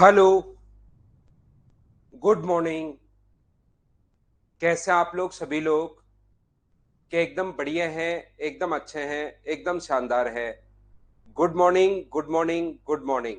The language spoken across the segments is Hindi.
हेलो। Good morning. कैसे आप लोग सभी लोग? क्या एकदम बढ़िया हैं? एकदम अच्छे हैं? एकदम शानदार है। Good morning, good morning, good morning.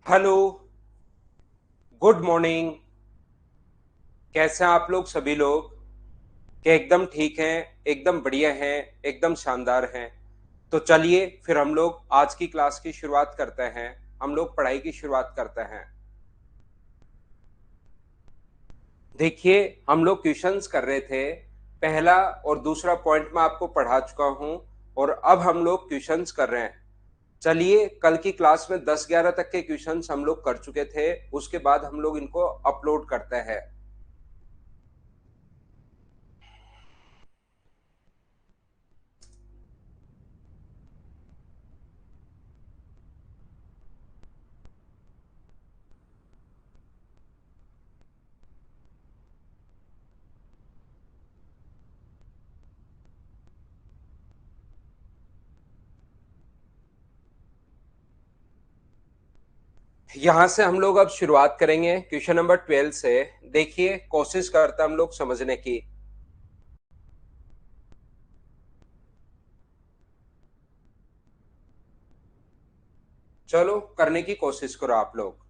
Hello. Good morning. कैसे हैं आप लोग सभी लोग? क्या एकदम ठीक हैं? एकदम बढ़िया हैं? एकदम शानदार हैं? तो चलिए फिर हम लोग आज की क्लास की शुरुआत करते हैं। हम लोग पढ़ाई की शुरुआत करते हैं। देखिए, हम लोग क्वेश्चंस कर रहे थे। पहला और दूसरा पॉइंट मैं आपको पढ़ा चुका हूं और अब हम लोग क्वेश्चंस कर रहे हैं। चलिए, कल की क्लास में 10-11 तक के क्वेश्चंस हम लोग कर चुके थे। उसके बाद हम लोग इनको अपलोड करते हैं। यहां से हम लोग अब शुरुआत करेंगे क्वेश्चन नंबर 12 से। देखिए, कोशिश करते हैं हम लोग समझने की। चलो करने की कोशिश करो आप लोग।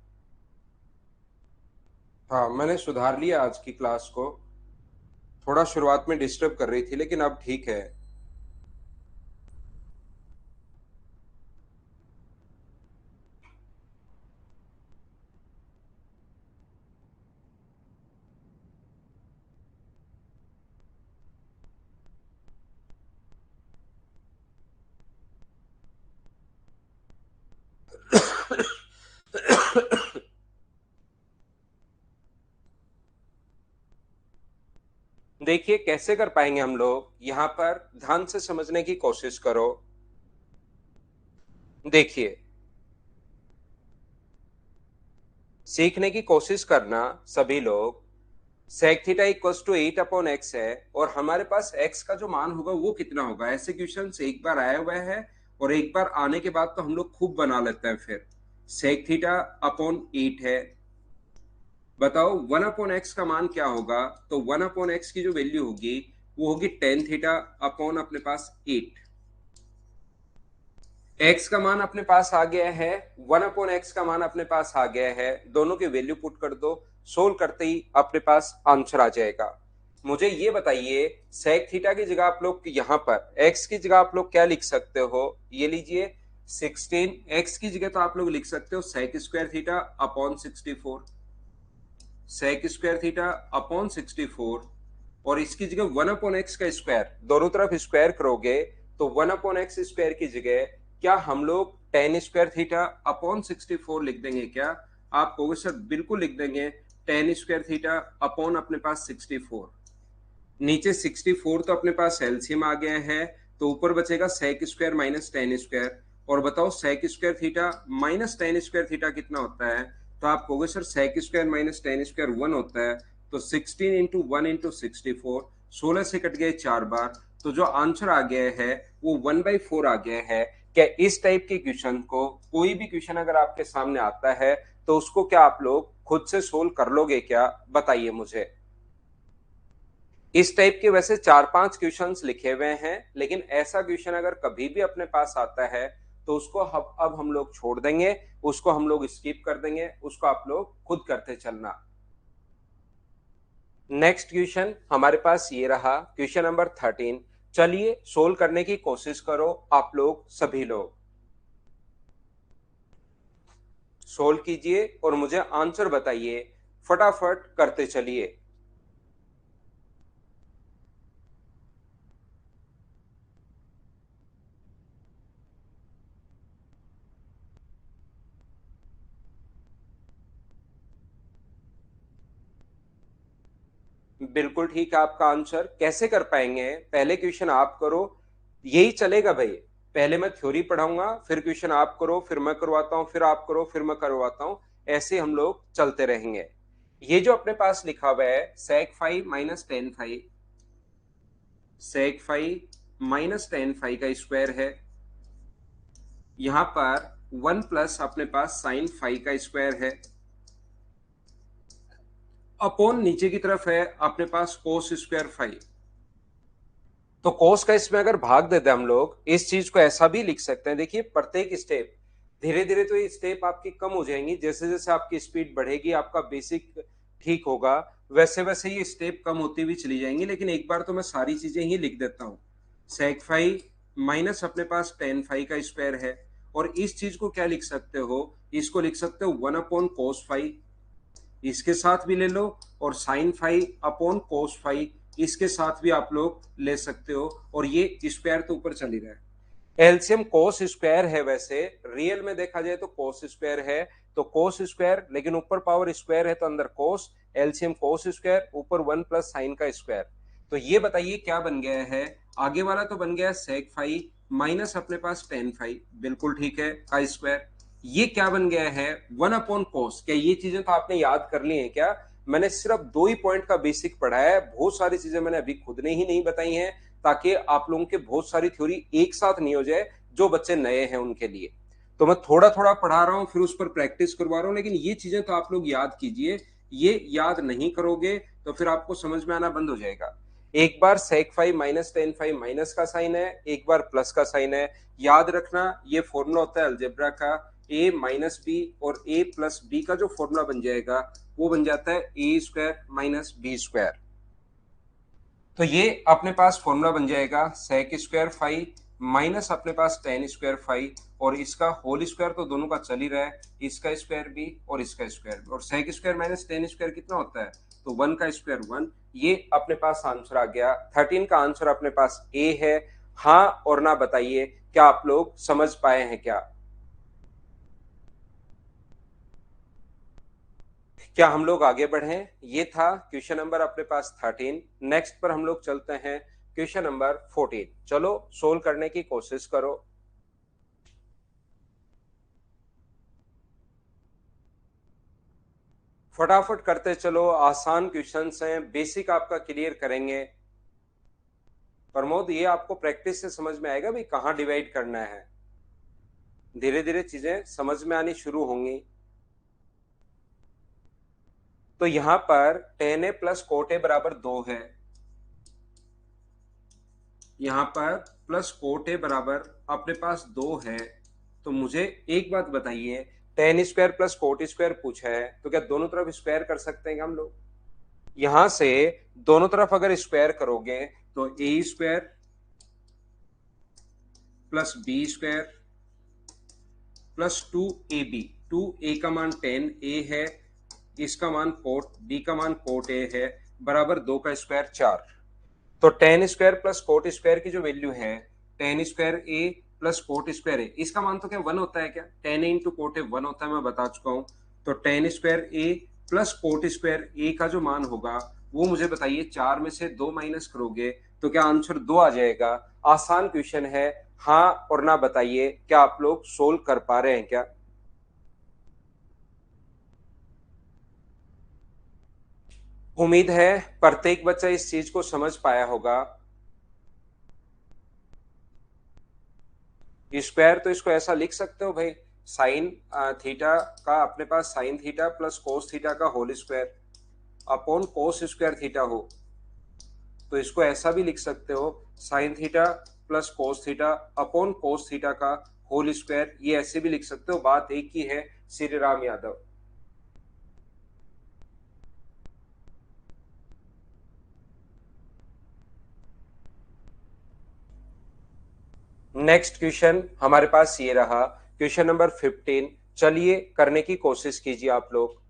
हाँ, मैंने सुधार लिया आज की क्लास को। थोड़ा शुरुआत में डिस्टर्ब कर रही थी, लेकिन अब ठीक है। देखिए कैसे कर पाएंगे हम लोग, यहां पर ध्यान से समझने की कोशिश करो। देखिए, सीखने की कोशिश करना सभी लोग। sec theta equals to 8/x है, और हमारे पास x का जो मान होगा वो कितना होगा। ऐसे क्वेश्चन एक बार आया हुआ है, और एक बार आने के बाद तो हम लोग खूब बना लेते हैं। फिर sec थीटा अपॉन 8 है। बताओ 1/x का मान क्या होगा। तो 1/x की जो वैल्यू होगी वो होगी tan थीटा अपॉन अपने पास 8। x का मान अपने पास आ गया है, 1/x का मान अपने पास आ गया है। दोनों की वैल्यू पुट कर दो, सोल्व करते ही अपने पास आंसर आ जाएगा। मुझे ये बताइए, sec थीटा की जगह आप लोग यहाँ पर x की जगह आप लोग क्या लिख सकते हो। ये लीजिए 16। x की जगह तो आप लोग लिख सकते हो sec square theta upon 64। sec square theta upon 64, और इसकी जगह 1/x का स्क्वायर, दोनों तरफ स्क्वायर करोगे तो 1/x स्क्वायर की जगह क्या हम लोग tan स्क्वायर थीटा अपॉन 64 लिख देंगे क्या। आप कहोगे सर बिल्कुल लिख देंगे, tan स्क्वायर थीटा अपॉन अपने पास 64। नीचे 64 तो अपने पास एलसीएम आ गया है, तो ऊपर बचेगा sec square minus tan square. और बताओ sec square theta minus tan square theta कितना होता है। तो आप कहोगे sir sec square minus tan square 1 होता है। तो 16 इंटू 1 इंटू 64, 16 से कट गए 4 बार, तो जो आंसर आ गया है वो 1/4 आ गया है। क्या इस टाइप के क्वेश्चन को, कोई भी क्वेश्चन अगर आपके सामने आता है तो उसको क्या आप लोग खुद से सोल्व कर लोगे क्या, बताइए मुझे। इस टाइप के वैसे 4-5 क्वेश्चंस लिखे हुए हैं, लेकिन ऐसा क्वेश्चन अगर कभी भी अपने पास आता है तो उसको अब हम लोग छोड़ देंगे, उसको हम लोग स्किप कर देंगे, उसको आप लोग खुद करते चलना। नेक्स्ट क्वेश्चन हमारे पास ये रहा, क्वेश्चन नंबर 13। चलिए सोल्व करने की कोशिश करो आप लोग सभी लोग। सोल्व कीजिए और मुझे आंसर बताइए, फटाफट करते चलिए। बिल्कुल ठीक है आपका आंसर। कैसे कर पाएंगे, पहले क्वेश्चन आप करो, यही चलेगा भाई। पहले मैं थ्योरी पढ़ाऊंगा, फिर क्वेश्चन आप करो, फिर मैं करवाता हूं, फिर आप करो, फिर मैं करवाता हूं। ऐसे हम लोग चलते रहेंगे। ये जो अपने पास लिखा हुआ है sec five minus ten five, sec five minus ten five का स्क्वायर है। यहां पर 1 प्लस अपने पास साइन फाइव का स्क्वायर है, अपॉन नीचे की तरफ है अपने पास कोस स्क्वायर फाइव। तो कोस का इसमें अगर भाग देते हैं हम लोग, इस चीज को ऐसा भी लिख सकते हैं। देखिए प्रत्येक स्टेप, धीरे धीरे तो ये स्टेप आपकी कम हो जाएंगी, जैसे जैसे आपकी स्पीड बढ़ेगी, आपका बेसिक ठीक होगा, वैसे वैसे ये स्टेप कम होती हुई चली जाएंगी। लेकिन एक बार तो मैं सारी चीजें ही लिख देता हूँ। sec फाइव माइनस अपने पास tan फाइव का स्क्वायर है, और इस चीज को क्या लिख सकते हो, इसको लिख सकते हो 1/cos फाइव, इसके साथ भी ले लो, और sine five upon cos five इसके साथ भी आप लोग ले सकते हो। और ये स्क्वायर तो ऊपर चली रहा है, एलसीएम कोस स्क्वायर है। वैसे रियल में देखा जाए तो कोस स्क्वायर है, तो कोस स्क्वायर, लेकिन ऊपर पावर स्क्वायर है तो अंदर कोस, एलसीएम कोस स्क्वायर, ऊपर 1 प्लस साइन का स्क्वायर। तो ये बताइए क्या बन गया है। आगे वाला तो बन गया sec फाइव माइनस अपने पास tan फाइव, बिल्कुल ठीक है, का स्क्वायर। ये क्या बन गया है 1/cos। क्या ये चीजें तो आपने याद कर ली हैं क्या। मैंने सिर्फ 2 ही पॉइंट का बेसिक पढ़ा है, बहुत सारी चीजें मैंने अभी खुद ने ही नहीं बताई हैं, ताकि आप लोगों के बहुत सारी थ्योरी एक साथ नहीं हो जाए जो बच्चे नए हैं उनके लिए। तो मैं थोड़ा थोड़ा पढ़ा रहा हूं, फिर उस पर प्रैक्टिस करवा रहा हूं, लेकिन ये चीजें तो आप लोग याद कीजिए। ये याद नहीं करोगे तो फिर आपको समझ में आना बंद हो जाएगा। एक बार sec five minus ten five minus का साइन है, एक बार प्लस का साइन है। याद रखना ये फॉर्मूला होता है अलजेब्रा का, a माइनस बी और a प्लस बी का जो फॉर्मूला बन जाएगा वो बन जाता है A square minus B square. तो ये अपने पास फॉर्मूला बन जाएगा सेक स्क्वायर फाइव माइनस अपने पास टेन स्क्वायर फाइव, और इसका होल स्क्वायर तो दोनों का चल ही रहा है, इसका स्क्वायर भी और इसका स्क्वायर भी, और sec square minus tan square कितना होता है, तो वन का स्क्वायर वन। ये अपने पास आंसर आ गया। 13 का आंसर अपने पास ए है। हाँ और ना बताइए, क्या आप लोग समझ पाए हैं क्या? क्या हम लोग आगे बढ़ें? ये था क्वेश्चन नंबर अपने पास 13। नेक्स्ट पर हम लोग चलते हैं क्वेश्चन नंबर 14। चलो सोल्व करने की कोशिश करो। फटाफट करते चलो, आसान क्वेश्चंस हैं, बेसिक आपका क्लियर करेंगे। प्रमोद, ये आपको प्रैक्टिस से समझ में आएगा भाई कहाँ डिवाइड करना है। धीरे धीरे चीजें समझ में आनी शुरू होंगी। तो यहां पर ten A plus cot A बराबर 2 है, यहां पर प्लस कोट ए बराबर अपने पास 2 है। तो मुझे एक बात बताइए, ten square plus coat square पूछा है, तो क्या दोनों तरफ स्क्वायर कर सकते हैं हम लोग? यहां से दोनों तरफ अगर स्क्वायर करोगे तो A square plus B square plus two A B, two A का मान टेन ए है, इसका मान कोट बी का मान कोट ए है, बराबर 2 का स्क्वायर 4। तो ten square plus coat square की जो वैल्यू है, टेन स्क्वायर ए प्लस कोट स्क्वायर ए, इसका मान तो क्या वन होता है क्या? Ten A into cot A one होता है, मैं बता चुका हूं। तो टेन स्क्वायर ए प्लस कोट स्क्वायर ए का जो मान होगा वो मुझे बताइए, चार में से दो माइनस करोगे तो क्या आंसर दो आ जाएगा? आसान क्वेश्चन है, हाँ और ना बताइए, क्या आप लोग सोल्व कर पा रहे हैं क्या? उम्मीद है प्रत्येक बच्चा इस चीज को समझ पाया होगा। स्क्वायर तो इसको ऐसा लिख सकते हो भाई, साइन थीटा का अपने पास sine theta plus cos theta का whole square upon cos square theta हो, तो इसको ऐसा भी लिख सकते हो, sine theta plus cos theta upon cos theta का होल स्क्वायर। ये ऐसे भी लिख सकते हो, बात एक ही है श्री राम यादव। नेक्स्ट क्वेश्चन हमारे पास ये रहा, क्वेश्चन नंबर 15। चलिए करने की कोशिश कीजिए आप लोग।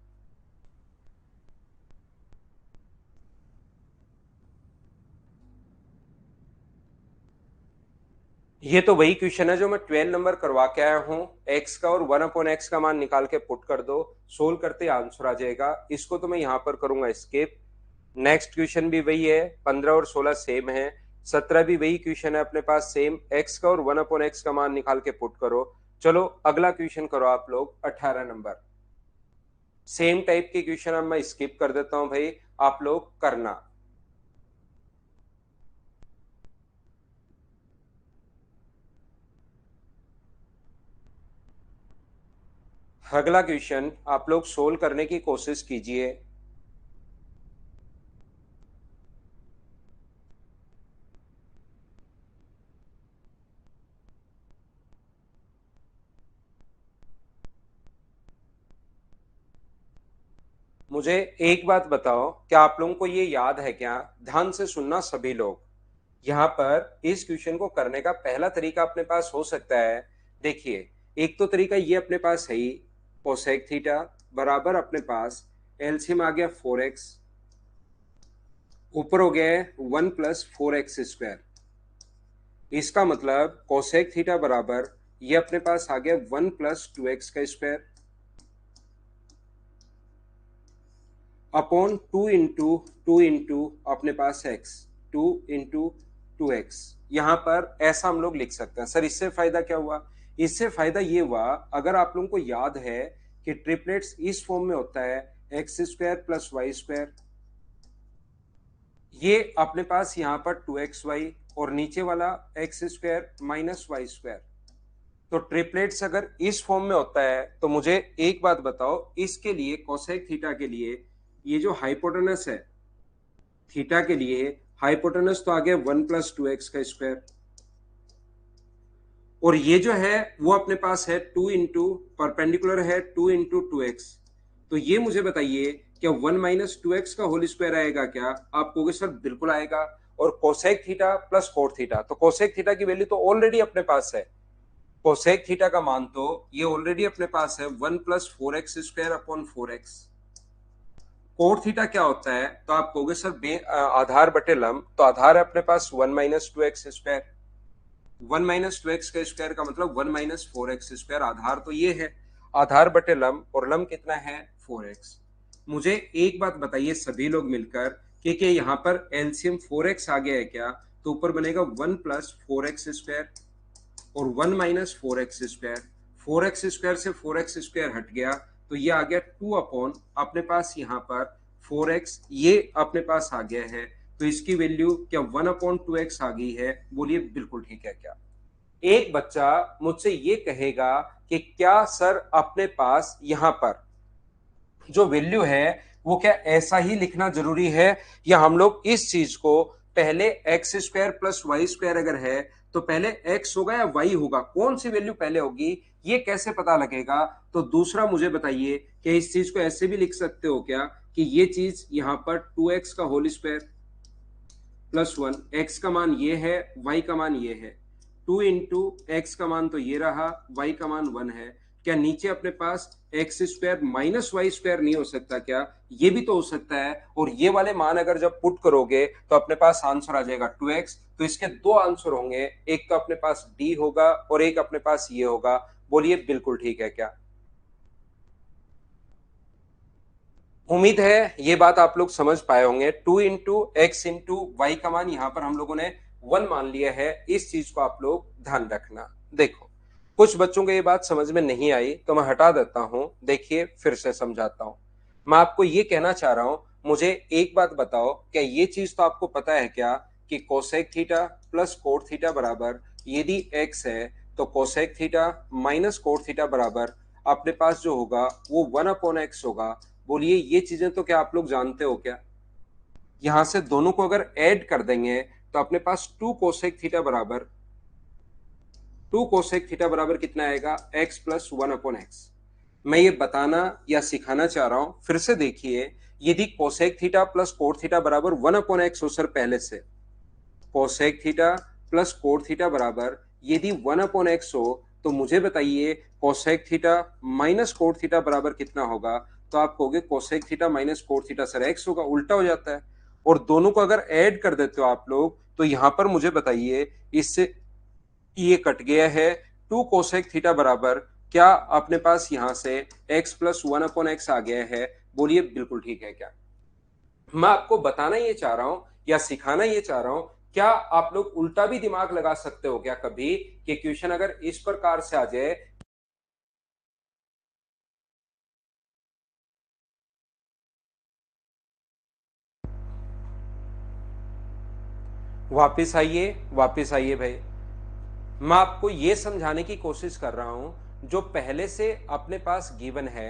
ये तो वही क्वेश्चन है जो मैं 12 नंबर करवा के आया हूं। एक्स का और वन अपॉन एक्स का मान निकाल के पुट कर दो, सोल्व करते आंसर आ जाएगा। इसको तो मैं यहां पर करूंगा स्किप। नेक्स्ट क्वेश्चन भी वही है, 15 और 16 सेम है, 17 भी वही क्वेश्चन है अपने पास सेम, एक्स का और वन अपॉन एक्स का मान निकाल के पुट करो। चलो अगला क्वेश्चन करो आप लोग, 18 नंबर। सेम टाइप के क्वेश्चन अब मैं स्किप कर देता हूं भाई, आप लोग करना। अगला क्वेश्चन आप लोग सोल्व करने की कोशिश कीजिए। मुझे एक बात बताओ, क्या आप लोगों को ये याद है क्या? ध्यान से सुनना सभी लोग। यहाँ पर इस क्वेश्चन को करने का पहला तरीका अपने पास हो सकता है, देखिए, एक तो तरीका ये अपने पास है ही, कोसेक थीटा बराबर अपने पास एलसीएम आ गया 4x, ऊपर हो गया है 1 प्लस 4x स्क्वायर। इसका मतलब कोसेक थीटा बराबर ये अपने पास आ गया 1 प्लस 2x का स्क्वायर अपॉन 2 इंटू अपने पास x, 2 इंटू 2x। यहां पर ऐसा हम लोग लिख सकते हैं। सर इससे फायदा क्या हुआ? इससे फायदा ये हुआ, अगर आप लोगों को याद है कि ट्रिपलेट्स इस फॉर्म में होता है, x square plus y square, ये अपने पास यहां पर 2xy और नीचे वाला x square minus y square. तो ट्रिपलेट्स अगर इस फॉर्म में होता है तो मुझे एक बात बताओ, इसके लिए कोसेक थीटा के लिए ये जो हाइपोटेनस है थीटा के लिए, हाइपोटेनस तो आ गया 1 + 2x का स्क्वायर, और ये जो है वो अपने पास है 2 इंटू परपेंडिकुलर है 2 इंटू 2x। तो ये मुझे बताइए क्या 1 - 2x का होल स्क्वायर आएगा क्या? आप कहोगे सर बिल्कुल आएगा। और cosec theta plus cot theta, तो कोसेक थीटा की वैल्यू तो ऑलरेडी अपने पास है, कोसेक थीटा का मान तो ये ऑलरेडी अपने पास है 1 + 4x² upon 4x। Cot theta क्या होता है? तो आप कहोगे सर आधार बटे लंब, तो आधार है अपने पास 1 - 2x²। 1 - 2x का स्क्वायर का मतलब 1 - 4x²। आधार तो ये है, आधार बटे लंब, और लंब कितना है 4x। मुझे एक बात बताइए सभी लोग मिलकर कि क्या यहाँ पर एलसीएम 4x आ गया है क्या? तो ऊपर बनेगा 1 + 4x² और 1 - 4x²। 4x² से 4x² हट गया तो ये आ गया 2 अपने पास यहाँ पर 4x, ये अपने पास आ गया है। तो इसकी वैल्यू क्या 1/2x आ गई है? बोलिए बिल्कुल ठीक है क्या? एक बच्चा मुझसे ये कहेगा कि क्या सर अपने पास यहाँ पर जो वैल्यू है वो क्या ऐसा ही लिखना जरूरी है, या हम लोग इस चीज को पहले x² + y² अगर है तो पहले x होगा या y होगा, कौन सी वैल्यू पहले होगी ये कैसे पता लगेगा? तो दूसरा मुझे बताइए कि इस चीज को ऐसे भी लिख सकते हो क्या कि ये चीज यहां पर 2x का होल स्क्वायर +1, x का मान ये है, y का मान ये है, 2 इंटू एक्स का मान तो ये रहा, y का मान 1 है। क्या नीचे अपने पास x² - y² नहीं हो सकता क्या? ये भी तो हो सकता है। और ये वाले मान अगर जब पुट करोगे तो अपने पास आंसर आ जाएगा 2x। तो इसके दो आंसर होंगे, एक तो अपने पास d होगा और एक अपने पास ये होगा। बोलिए बिल्कुल ठीक है क्या? उम्मीद है ये बात आप लोग समझ पाए होंगे। 2 इंटू एक्स इंटू वाई का मान यहां पर हम लोगों ने 1 मान लिया है, इस चीज को आप लोग ध्यान रखना। देखो कुछ बच्चों को ये बात समझ में नहीं आई तो मैं हटा देता हूं, देखिए फिर से समझाता हूं। मैं आपको ये कहना चाह रहा हूं, मुझे एक बात बताओ, क्या ये चीज तो आपको पता है क्या कि cosec theta plus cot theta बराबर, यदि एक्स है तो cosec theta minus cot theta बराबर अपने पास जो होगा वो 1/x होगा। बोलिए ये चीजें तो क्या आप लोग जानते हो क्या? यहां से दोनों को अगर ऐड कर देंगे तो अपने पास 2 कोसेक थीटा बराबर कितना आएगा? x + 1/x। मैं ये बताना या सिखाना चाह रहा हूं, फिर से देखिए, यदि cosec theta plus cot theta बराबर 1/x हो सर, पहले से cosec theta plus cot theta बराबर यदि 1/x हो तो मुझे बताइए cosec theta minus cot theta बराबर कितना होगा? तो आप कहोगे cosec theta minus cot theta sir x होगा, उल्टा हो जाता है। और दोनों को अगर ऐड कर देते हो आप लोग तो यहां पर मुझे बताइए, इससे ये कट गया है, 2 कोसेक थीटा बराबर क्या अपने पास यहां से x + 1/x आ गया है? बोलिए बिल्कुल ठीक है क्या? मैं आपको बताना ये चाह रहा हूं या सिखाना ये चाह रहा हूं, क्या आप लोग उल्टा भी दिमाग लगा सकते हो क्या कभी, कि क्वेश्चन अगर इस प्रकार से आ जाए। वापिस आइए भाई। मैं आपको ये समझाने की कोशिश कर रहा हूं, जो पहले से अपने पास गिवन है,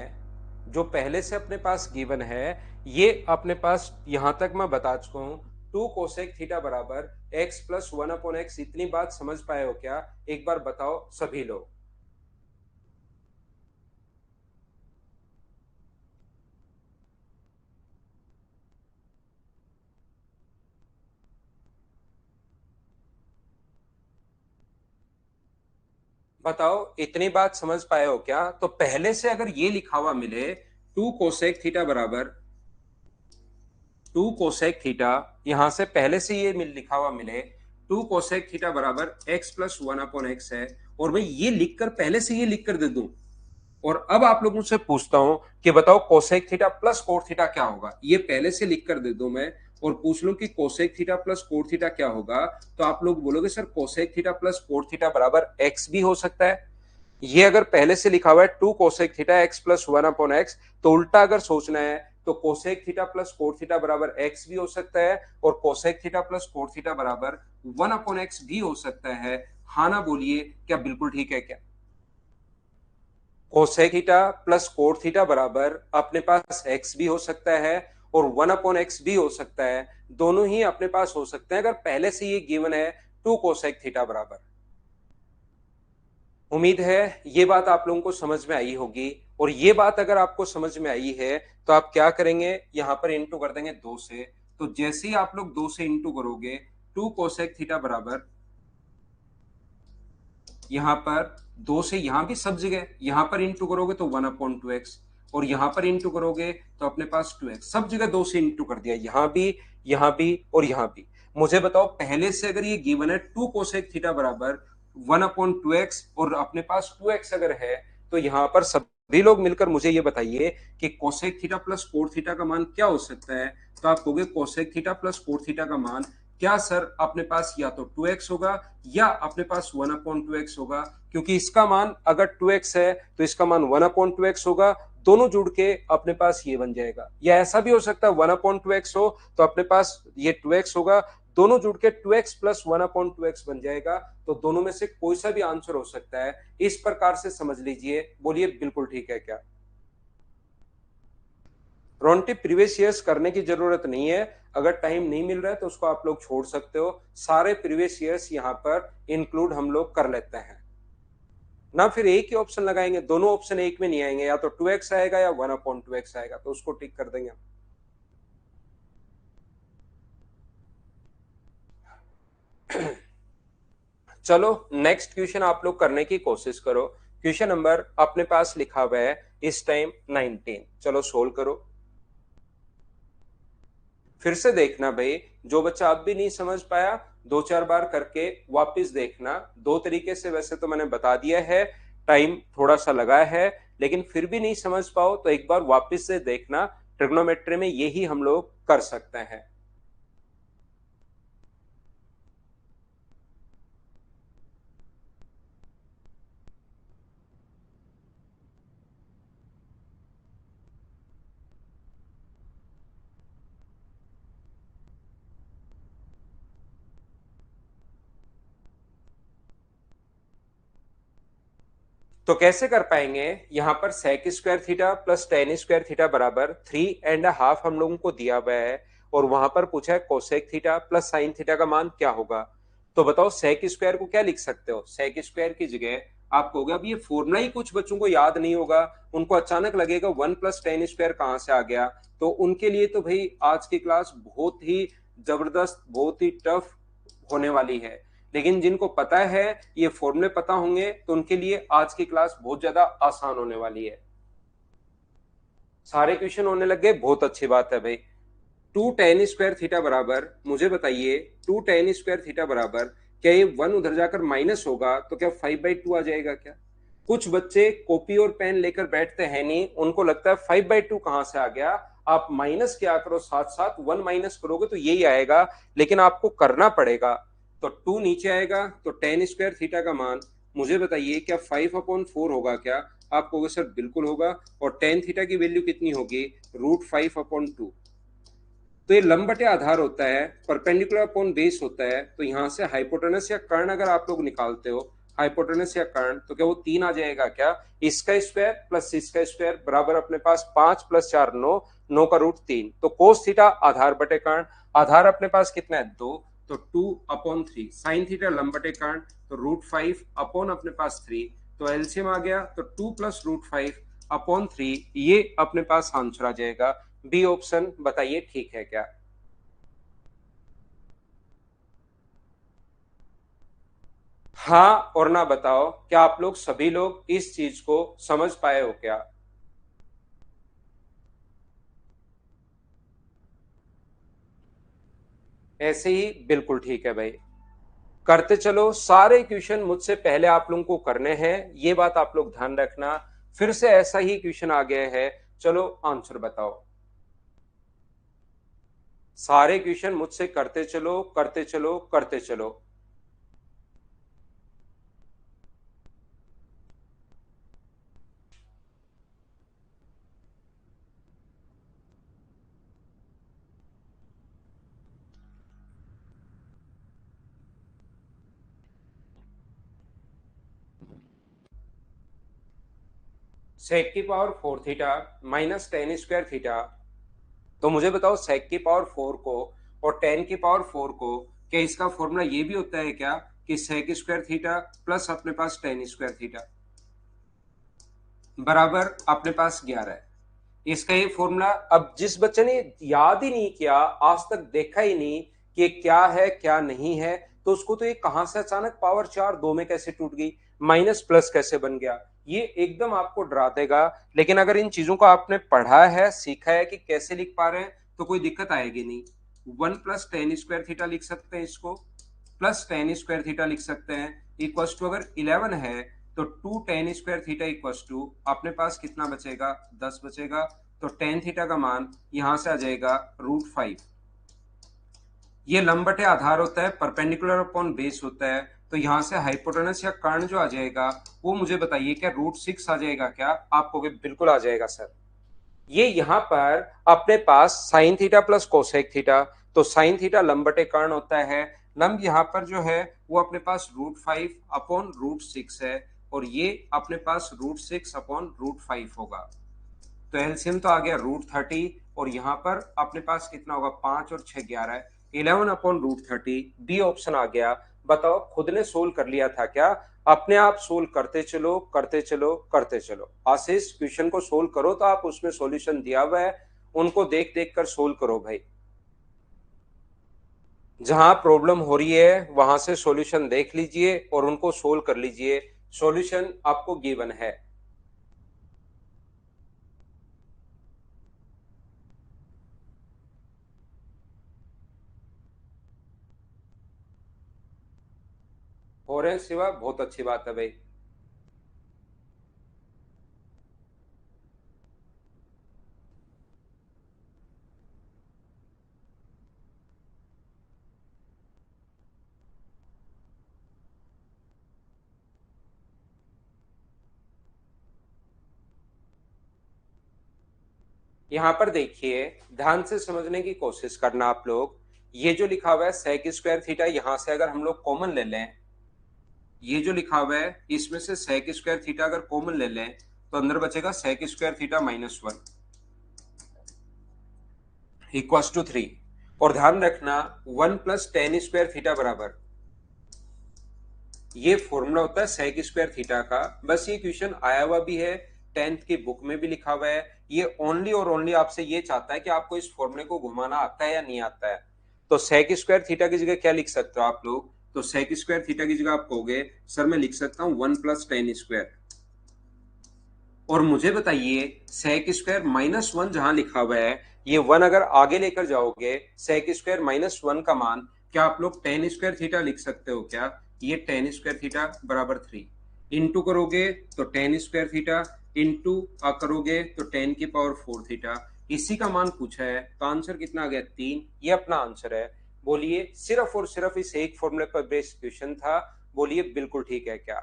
जो पहले से अपने पास गिवन है, ये अपने पास यहां तक मैं बता चुका हूं। 2 कोसेक थीटा बराबर x + 1/x, इतनी बात समझ पाए हो क्या? एक बार बताओ सभी लोग। बताओ इतनी बात समझ पाए हो क्या? तो पहले से अगर ये लिखा हुआ मिले 2 कोसेक थीटा बराबर 2 कोसेक थीटा, यहां से पहले से ये लिखा हुआ मिले 2 कोसेक थीटा बराबर x + 1/x है, और मैं ये लिखकर पहले से ये लिख कर दे दूं, और अब आप लोगों से पूछता हूं कि बताओ cosec theta plus cot theta क्या होगा, ये पहले से लिख कर दे दूं मैं, और पूछ लूं कि cosec theta plus cot theta क्या होगा, तो आप लोग बोलोगे sir cosec theta plus cot theta बराबर x भी हो सकता है। ये अगर पहले से लिखा हुआ है 2 कोसेक थीटा x + 1/x, तो उल्टा अगर सोचना है तो cosec theta plus cot theta बराबर x भी हो सकता है, और cosec theta plus cot theta बराबर 1/x भी हो सकता है। हाँ ना बोलिए क्या बिल्कुल ठीक है क्या? Cosec theta plus cot theta बराबर अपने पास एक्स भी हो सकता है और 1/x भी हो सकता है, दोनों ही अपने पास हो सकते हैं अगर पहले से ये गिवन है 2 कोसेक थीटा बराबर। उम्मीद है ये बात आप लोगों को समझ में आई होगी, और ये बात अगर आपको समझ में आई है तो आप क्या करेंगे, यहां पर इंटू कर देंगे 2 से। तो जैसे ही आप लोग 2 से इंटू करोगे 2 कोसेक थीटा बराबर, यहां पर 2 से यहां भी सब जगह यहां पर इंटू करोगे तो 1/2x, और यहां पर इंटू करोगे तो अपने पास 2x, सब जगह 2 से इंटू कर दिया, यहां भी और यहां भी। मुझे बताओ पहले से अगर ये गिवन है 2 कोसेक थीटा बराबर 1/2x और अपने पास 2x अगर है, तो यहां पर सभी लोग मिलकर मुझे ये बताइए कि cosec theta plus cot theta का मान क्या हो सकता है। तो आप कहोगे cosec theta plus cot theta का मान क्या सर, अपने पास या तो 2x होगा या अपने पास 1/2x होगा, क्योंकि इसका मान अगर 2x है तो इसका मान 1/2x होगा, दोनों जुड़ के अपने पास ये बन जाएगा। या ऐसा भी हो सकता है 1/2x हो तो अपने पास ये 2x होगा, दोनों जुड़ के 2x प्लस 1/2x बन जाएगा। तो दोनों में से कोई सा भी आंसर हो सकता है, इस प्रकार से समझ लीजिए। बोलिए बिल्कुल ठीक है क्या? रोंटी प्रीवियस ईयर्स करने की जरूरत नहीं है, अगर टाइम नहीं मिल रहा है तो उसको आप लोग छोड़ सकते हो, सारे प्रीवियस ईयर्स यहाँ पर इंक्लूड हम लोग कर लेते हैं ना। फिर एक ही ऑप्शन लगाएंगे, दोनों ऑप्शन एक में नहीं आएंगे, या तो 2x आएगा या 1/2x आएगा, तो उसको टिक कर देंगे। चलो नेक्स्ट क्वेश्चन आप लोग करने की कोशिश करो। क्वेश्चन नंबर अपने पास लिखा हुआ है इस टाइम 19। चलो सोल्व करो। फिर से देखना भाई, जो बच्चा अब भी नहीं समझ पाया 2-4 बार करके वापस देखना। दो तरीके से वैसे तो मैंने बता दिया है, टाइम थोड़ा सा लगा है, लेकिन फिर भी नहीं समझ पाओ तो एक बार वापस से देखना। ट्रिग्नोमेट्री में यही हम लोग कर सकते हैं। तो कैसे कर पाएंगे, यहां पर sec square theta plus tan square theta बराबर 3.5 हम लोगों को दिया हुआ है, और वहां पर पूछा है cosec theta plus sign theta का मान क्या होगा। तो बताओ सेक स्क्वायर को क्या लिख सकते हो, सेक स्क्वायर की जगह आप कहोगे, अब ये फॉर्मूला ही कुछ बच्चों को याद नहीं होगा, उनको अचानक लगेगा 1 + tan² कहां से आ गया। तो उनके लिए तो भाई आज की क्लास बहुत ही जबरदस्त, बहुत ही टफ होने वाली है, लेकिन जिनको पता है, ये फॉर्मूले पता होंगे, तो उनके लिए आज की क्लास बहुत ज्यादा आसान होने वाली है। सारे क्वेश्चन होने लग गए, बहुत अच्छी बात है भाई। 2 tan² बराबर, मुझे बताइए 2 tan² बराबर, क्या ये 1 उधर जाकर माइनस होगा तो क्या 5/2 आ जाएगा क्या? कुछ बच्चे कॉपी और पेन लेकर बैठते हैं नहीं, उनको लगता है 5/2 कहां से आ गया। आप माइनस क्या करो, साथ साथ 1 माइनस करोगे तो यही आएगा, लेकिन आपको करना पड़ेगा। तो 2 नीचे आएगा तो tan² थीटा का मान मुझे बताइए क्या 5/4 होगा क्या? आप कहोगे सर बिल्कुल होगा, और टेन थीटा की वैल्यू कितनी होगी, √5/2। तो ये लंब बटे आधार होता है, परपेंडिकुलर अपॉन बेस होता है, तो यहां से हाइपोटेनस या कर्ण अगर आप लोग निकालते हो, हाइपोटेनस या कर्ण, तो क्या वो 3 आ जाएगा क्या? इसका स्क्वायर प्लस इसका स्क्वायर बराबर अपने पास 5 + 4 9, 9 का √3। तो कोस थीटा आधार बटे कर्ण, आधार अपने पास कितना है 2, तो 2/3, साइन थीटा लंब बटे कर्ण, तो √5 अपने पास 3, तो एलसीएम आ गया, तो 2 + √5/3, ये अपने पास आंसर आ जाएगा। बी ऑप्शन बताइए ठीक है क्या? हाँ और ना बताओ, क्या आप लोग सभी लोग इस चीज को समझ पाए हो क्या? ऐसे ही बिल्कुल ठीक है भाई। करते चलो, सारे क्वेश्चन मुझसे पहले आप लोगों को करने हैं, ये बात आप लोग ध्यान रखना। फिर से ऐसा ही क्वेश्चन आ गया है, चलो आंसर बताओ। सारे क्वेश्चन मुझसे करते चलो, करते चलो, करते चलो। सेक की power 4 theta minus tan square theta. तो मुझे बताओ सेक की पावर 4 को और टेन की पावर 4 को, क्या इसका फॉर्मूला ये भी होता है क्या कि सेक स्क्वायर थीटा प्लस अपने पास टेन स्क्वायर थीटा बराबर अपने पास 11 है। इसका ये फॉर्मूला, अब जिस बच्चे ने याद ही नहीं किया, आज तक देखा ही नहीं कि ये क्या है क्या नहीं है, तो उसको तो ये कहां से अचानक पावर 4 दो में कैसे टूट गई, माइनस प्लस कैसे बन गया, ये एकदम आपको डरा देगा। लेकिन अगर इन चीजों को आपने पढ़ा है, सीखा है कि कैसे लिख पा रहे हैं, तो कोई दिक्कत आएगी नहीं। 1 + tan² लिख सकते हैं इसको, प्लस टेन स्क्वायर थीटा लिख सकते हैं, इक्वल टू अगर 11 है तो 2 tan² इक्वल टू अपने पास कितना बचेगा, 10 बचेगा। तो टेन थीटा का मान यहां से आ जाएगा √5। ये लंब बटे आधार होता है, परपेंडिकुलर अपॉन बेस होता है, तो यहां से हाइपोटेनस या कर्ण जो आ जाएगा वो मुझे बताइए, क्या √6 आ जाएगा क्या? आप कहोगे बिल्कुल आ जाएगा सर। ये यहां पर अपने पास sine theta plus cosec theta, तो साइन थीटा लंब बटे कर्ण होता है, लंब यहां पर जो है वो अपने पास √5 अपॉन √6 है, और ये अपने पास √6 अपॉन √5 होगा। तो एलसीएम तो आ गया √30, और यहां पर अपने पास कितना होगा, 5 और 6 11, 11 अपॉन √30, बी ऑप्शन आ गया। बताओ खुद ने सोल्व कर लिया था क्या? अपने आप सोल्व करते चलो करते चलो करते चलो। आशीष क्वेश्चन को सोल्व करो, तो आप उसमें सॉल्यूशन दिया हुआ है, उनको देख देख कर सोल्व करो भाई। जहां प्रॉब्लम हो रही है वहां से सॉल्यूशन देख लीजिए और उनको सोल्व कर लीजिए, सॉल्यूशन आपको गिवन है। हो रहे हैं शिवा, बहुत अच्छी बात है भाई। यहाँ पर देखिए, ध्यान से समझने की कोशिश करना आप लोग। ये जो लिखा हुआ है सेक स्क्वायर थीटा, यहां से अगर हम लोग कॉमन ले लें, ये जो लिखा हुआ है इसमें से सेक स्क्वायर थीटा अगर कॉमन ले लें, तो अंदर बचेगा sec square theta -1 equal to 3। और ध्यान रखना 1 + tan² बराबर, ये फॉर्मूला होता है सेक स्क्वायर थीटा का। बस ये क्वेश्चन आया हुआ भी है, 10th की बुक में भी लिखा हुआ है। ये ओनली और ओनली आपसे ये चाहता है कि आपको इस फॉर्मूले को घुमाना आता है या नहीं आता है। तो सेक स्क्वायर थीटा की जगह क्या लिख सकते हो आप लोग? तो सेक स्क्वायर थीटा की जगह आप कहोगे सर मैं लिख सकता हूं 1 + tan²। और मुझे बताइए सेक स्क्वायर -1 जहां लिखा हुआ है, ये 1 अगर आगे लेकर जाओगे, सेक स्क्वायर -1 का मान, क्या आप लोग tan² थीटा लिख सकते हो क्या? ये tan² थीटा बराबर 3 इंटू करोगे तो tan² थीटा, इंटू करोगे तो 10⁴ थीटा। इसी का मान पूछा है, तो आंसर कितना आ गया, 3। ये अपना आंसर है। बोलिए, सिर्फ और सिर्फ इस एक फॉर्मूले पर बेस्ड क्वेश्चन था, बोलिए बिल्कुल ठीक है क्या?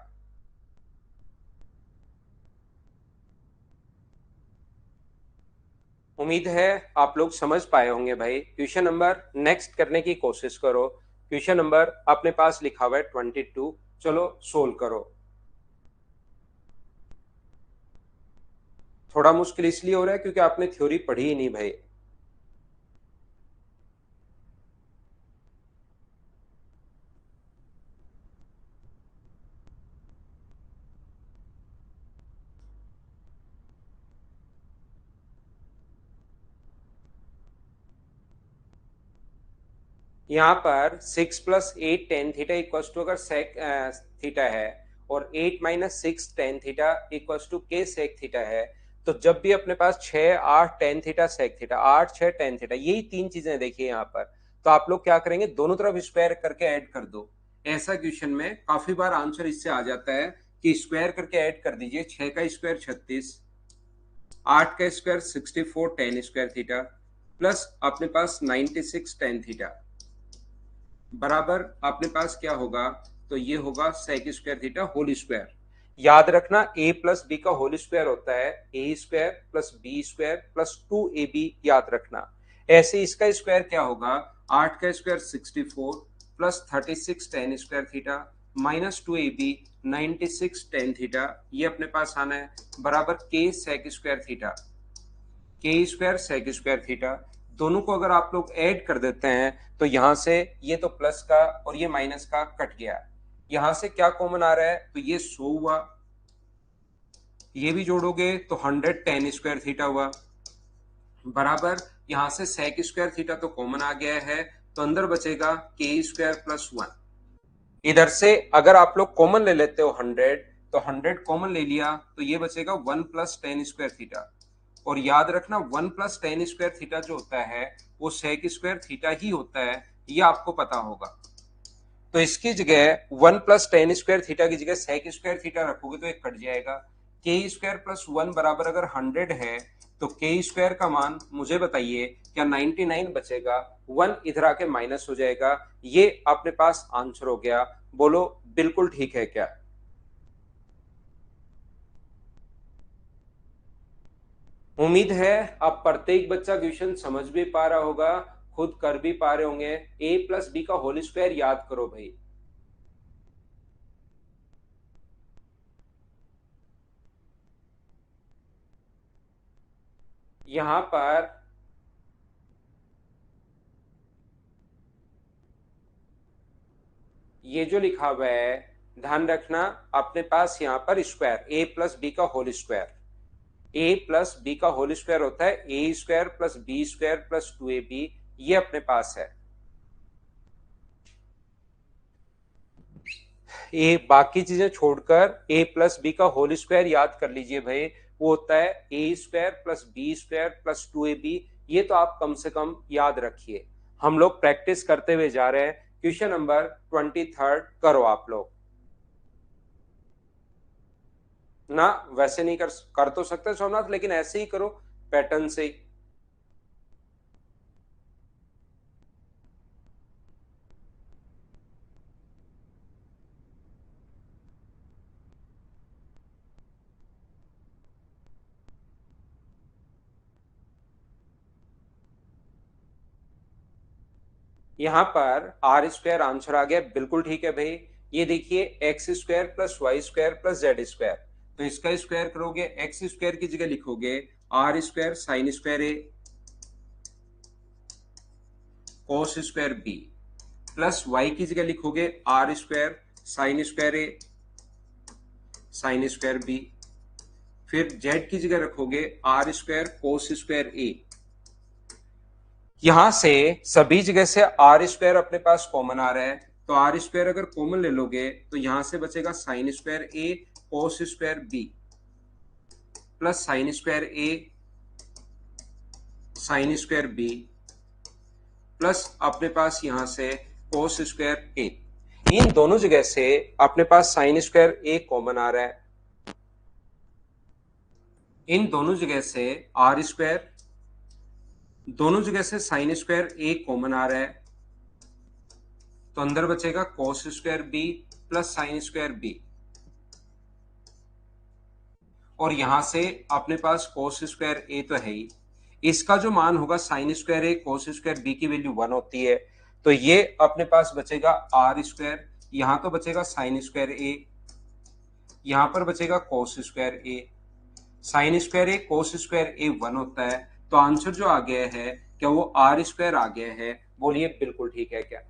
उम्मीद है आप लोग समझ पाए होंगे भाई। क्वेश्चन नंबर नेक्स्ट करने की कोशिश करो। क्वेश्चन नंबर अपने पास लिखा हुआ है 22, चलो सोल्व करो। थोड़ा मुश्किल इसलिए हो रहा है क्योंकि आपने थ्योरी पढ़ी ही नहीं भाई। यहाँ पर 6 + 8 tan θ इक्वल टू, अगर सेक थीटा है, और 8 - 6 tan θ equal to k sec theta है, तो जब भी अपने पास 6 8 tan θ सेक थीटा, 8 6 tan θ, यही तीन चीजें देखिए यहाँ पर, तो आप लोग क्या करेंगे, दोनों तरफ स्क्वायर करके ऐड कर दो। ऐसा क्वेश्चन में काफी बार आंसर इससे आ जाता है कि स्क्वायर करके ऐड कर दीजिए। 6 का स्क्वायर 36, 8 का स्क्वायर 64 tan² प्लस अपने पास 96 tan θ बराबर अपने पास क्या होगा, तो ये होगा sec square theta whole square. याद रखना a प्लस बी का होल स्क्वायर होता है a square plus B square plus 2ab, याद रखना। ऐसे इसका स्क्वायर क्या होगा, 8 का square 64 plus 36 tan² theta minus 2ab 96 tan theta, ये अपने पास आना है बराबर k sec square theta, k square sec square theta. दोनों को अगर आप लोग ऐड कर देते हैं तो यहां से ये तो प्लस का और ये माइनस का कट गया, यहां से क्या कॉमन आ रहा है तो ये 100 हुआ, ये भी जोड़ोगे तो 100 टेन स्क्वायर थीटा हुआ बराबर, यहां से सेक स्क्वायर थीटा तो कॉमन आ गया है, तो अंदर बचेगा के स्क्वायर प्लस 1। इधर से अगर आप लोग कॉमन ले लेते हो 100, तो 100 कॉमन ले लिया तो ये बचेगा 1 प्लस टेन स्क्वायर थीटा, और याद रखना 1 प्लस टेन स्क्वायर थीटा जो होता है वो सेक स्क्वायर थीटा ही होता है, ये आपको पता होगा। तो इसकी जगह 1 प्लस टेन स्क्वायर थीटा की जगह सेक स्क्वायर थीटा रखोगे तो एक कट जाएगा, के स्क्वायर प्लस 1 बराबर अगर 100 है तो के स्क्वायर का मान मुझे बताइए क्या 99 बचेगा, 1 इधर आके माइनस हो जाएगा, ये अपने पास आंसर हो गया। बोलो बिल्कुल ठीक है क्या? उम्मीद है अब प्रत्येक बच्चा क्वेश्चन समझ भी पा रहा होगा, खुद कर भी पा रहे होंगे। a प्लस बी का होल स्क्वायर याद करो भाई, यहां पर ये जो लिखा हुआ है ध्यान रखना, अपने पास यहां पर स्क्वायर a प्लस बी का whole square, a plus B का होल स्क्वायर होता है A square plus B square plus 2ab, ये अपने पास है। ए बाकी चीजें छोड़कर a प्लस बी का होल स्क्वायर याद कर लीजिए भाई, वो होता है A square plus B square plus 2ab, ये तो आप कम से कम याद रखिए। हम लोग प्रैक्टिस करते हुए जा रहे हैं, क्वेश्चन नंबर 23 करो आप लोग ना, वैसे नहीं कर तो सकते सोमनाथ, लेकिन ऐसे ही करो पैटर्न से ही। यहां पर आर स्क्वायर आंसर आ गया, बिल्कुल ठीक है भाई। ये देखिए x square plus y square plus z square, तो इसका स्क्वायर करोगे एक्स स्क्वायर की जगह लिखोगे आर स्क्वायर साइन स्क्वायर ए cos square B, plus y की जगह लिखोगे आर स्क्वायर साइन स्क्वायर ए साइन स्क्वायर बी, फिर जेड की जगह रखोगे r square cos square a. यहां से सभी जगह से आर स्क्वायर अपने पास कॉमन आ रहा है, तो आर स्क्वायर अगर कॉमन ले लोगे तो यहां से बचेगा साइन स्क्वायर ए cos square B plus sine square ए साइन स्क्वायर बी प्लस अपने पास यहां से कोस स्क्वायर ए। इन दोनों जगह से अपने पास साइन स्क्वायर ए कॉमन आ रहा है, इन दोनों जगह से आर स्क्वायर, दोनों जगह से साइन स्क्वायर ए कॉमन आ रहा है, तो अंदर बचेगा cos square B plus sine square b, और यहां से अपने पास कोस स्क्वायर ए तो है ही, इसका जो मान होगा साइन स्क्वायर ए कोस स्क्वायर बी की वैल्यू 1 होती है, तो ये अपने पास बचेगा आर स्क्वायर, यहां तो बचेगा साइन स्क्वायर ए, यहां पर बचेगा कोस स्क्वायर ए, साइन स्क्वायर ए कोस स्क्वायर ए 1 होता है, तो आंसर जो आ गया है क्या वो आर स्क्वायर आ गया है? बोलिए बिल्कुल ठीक है क्या?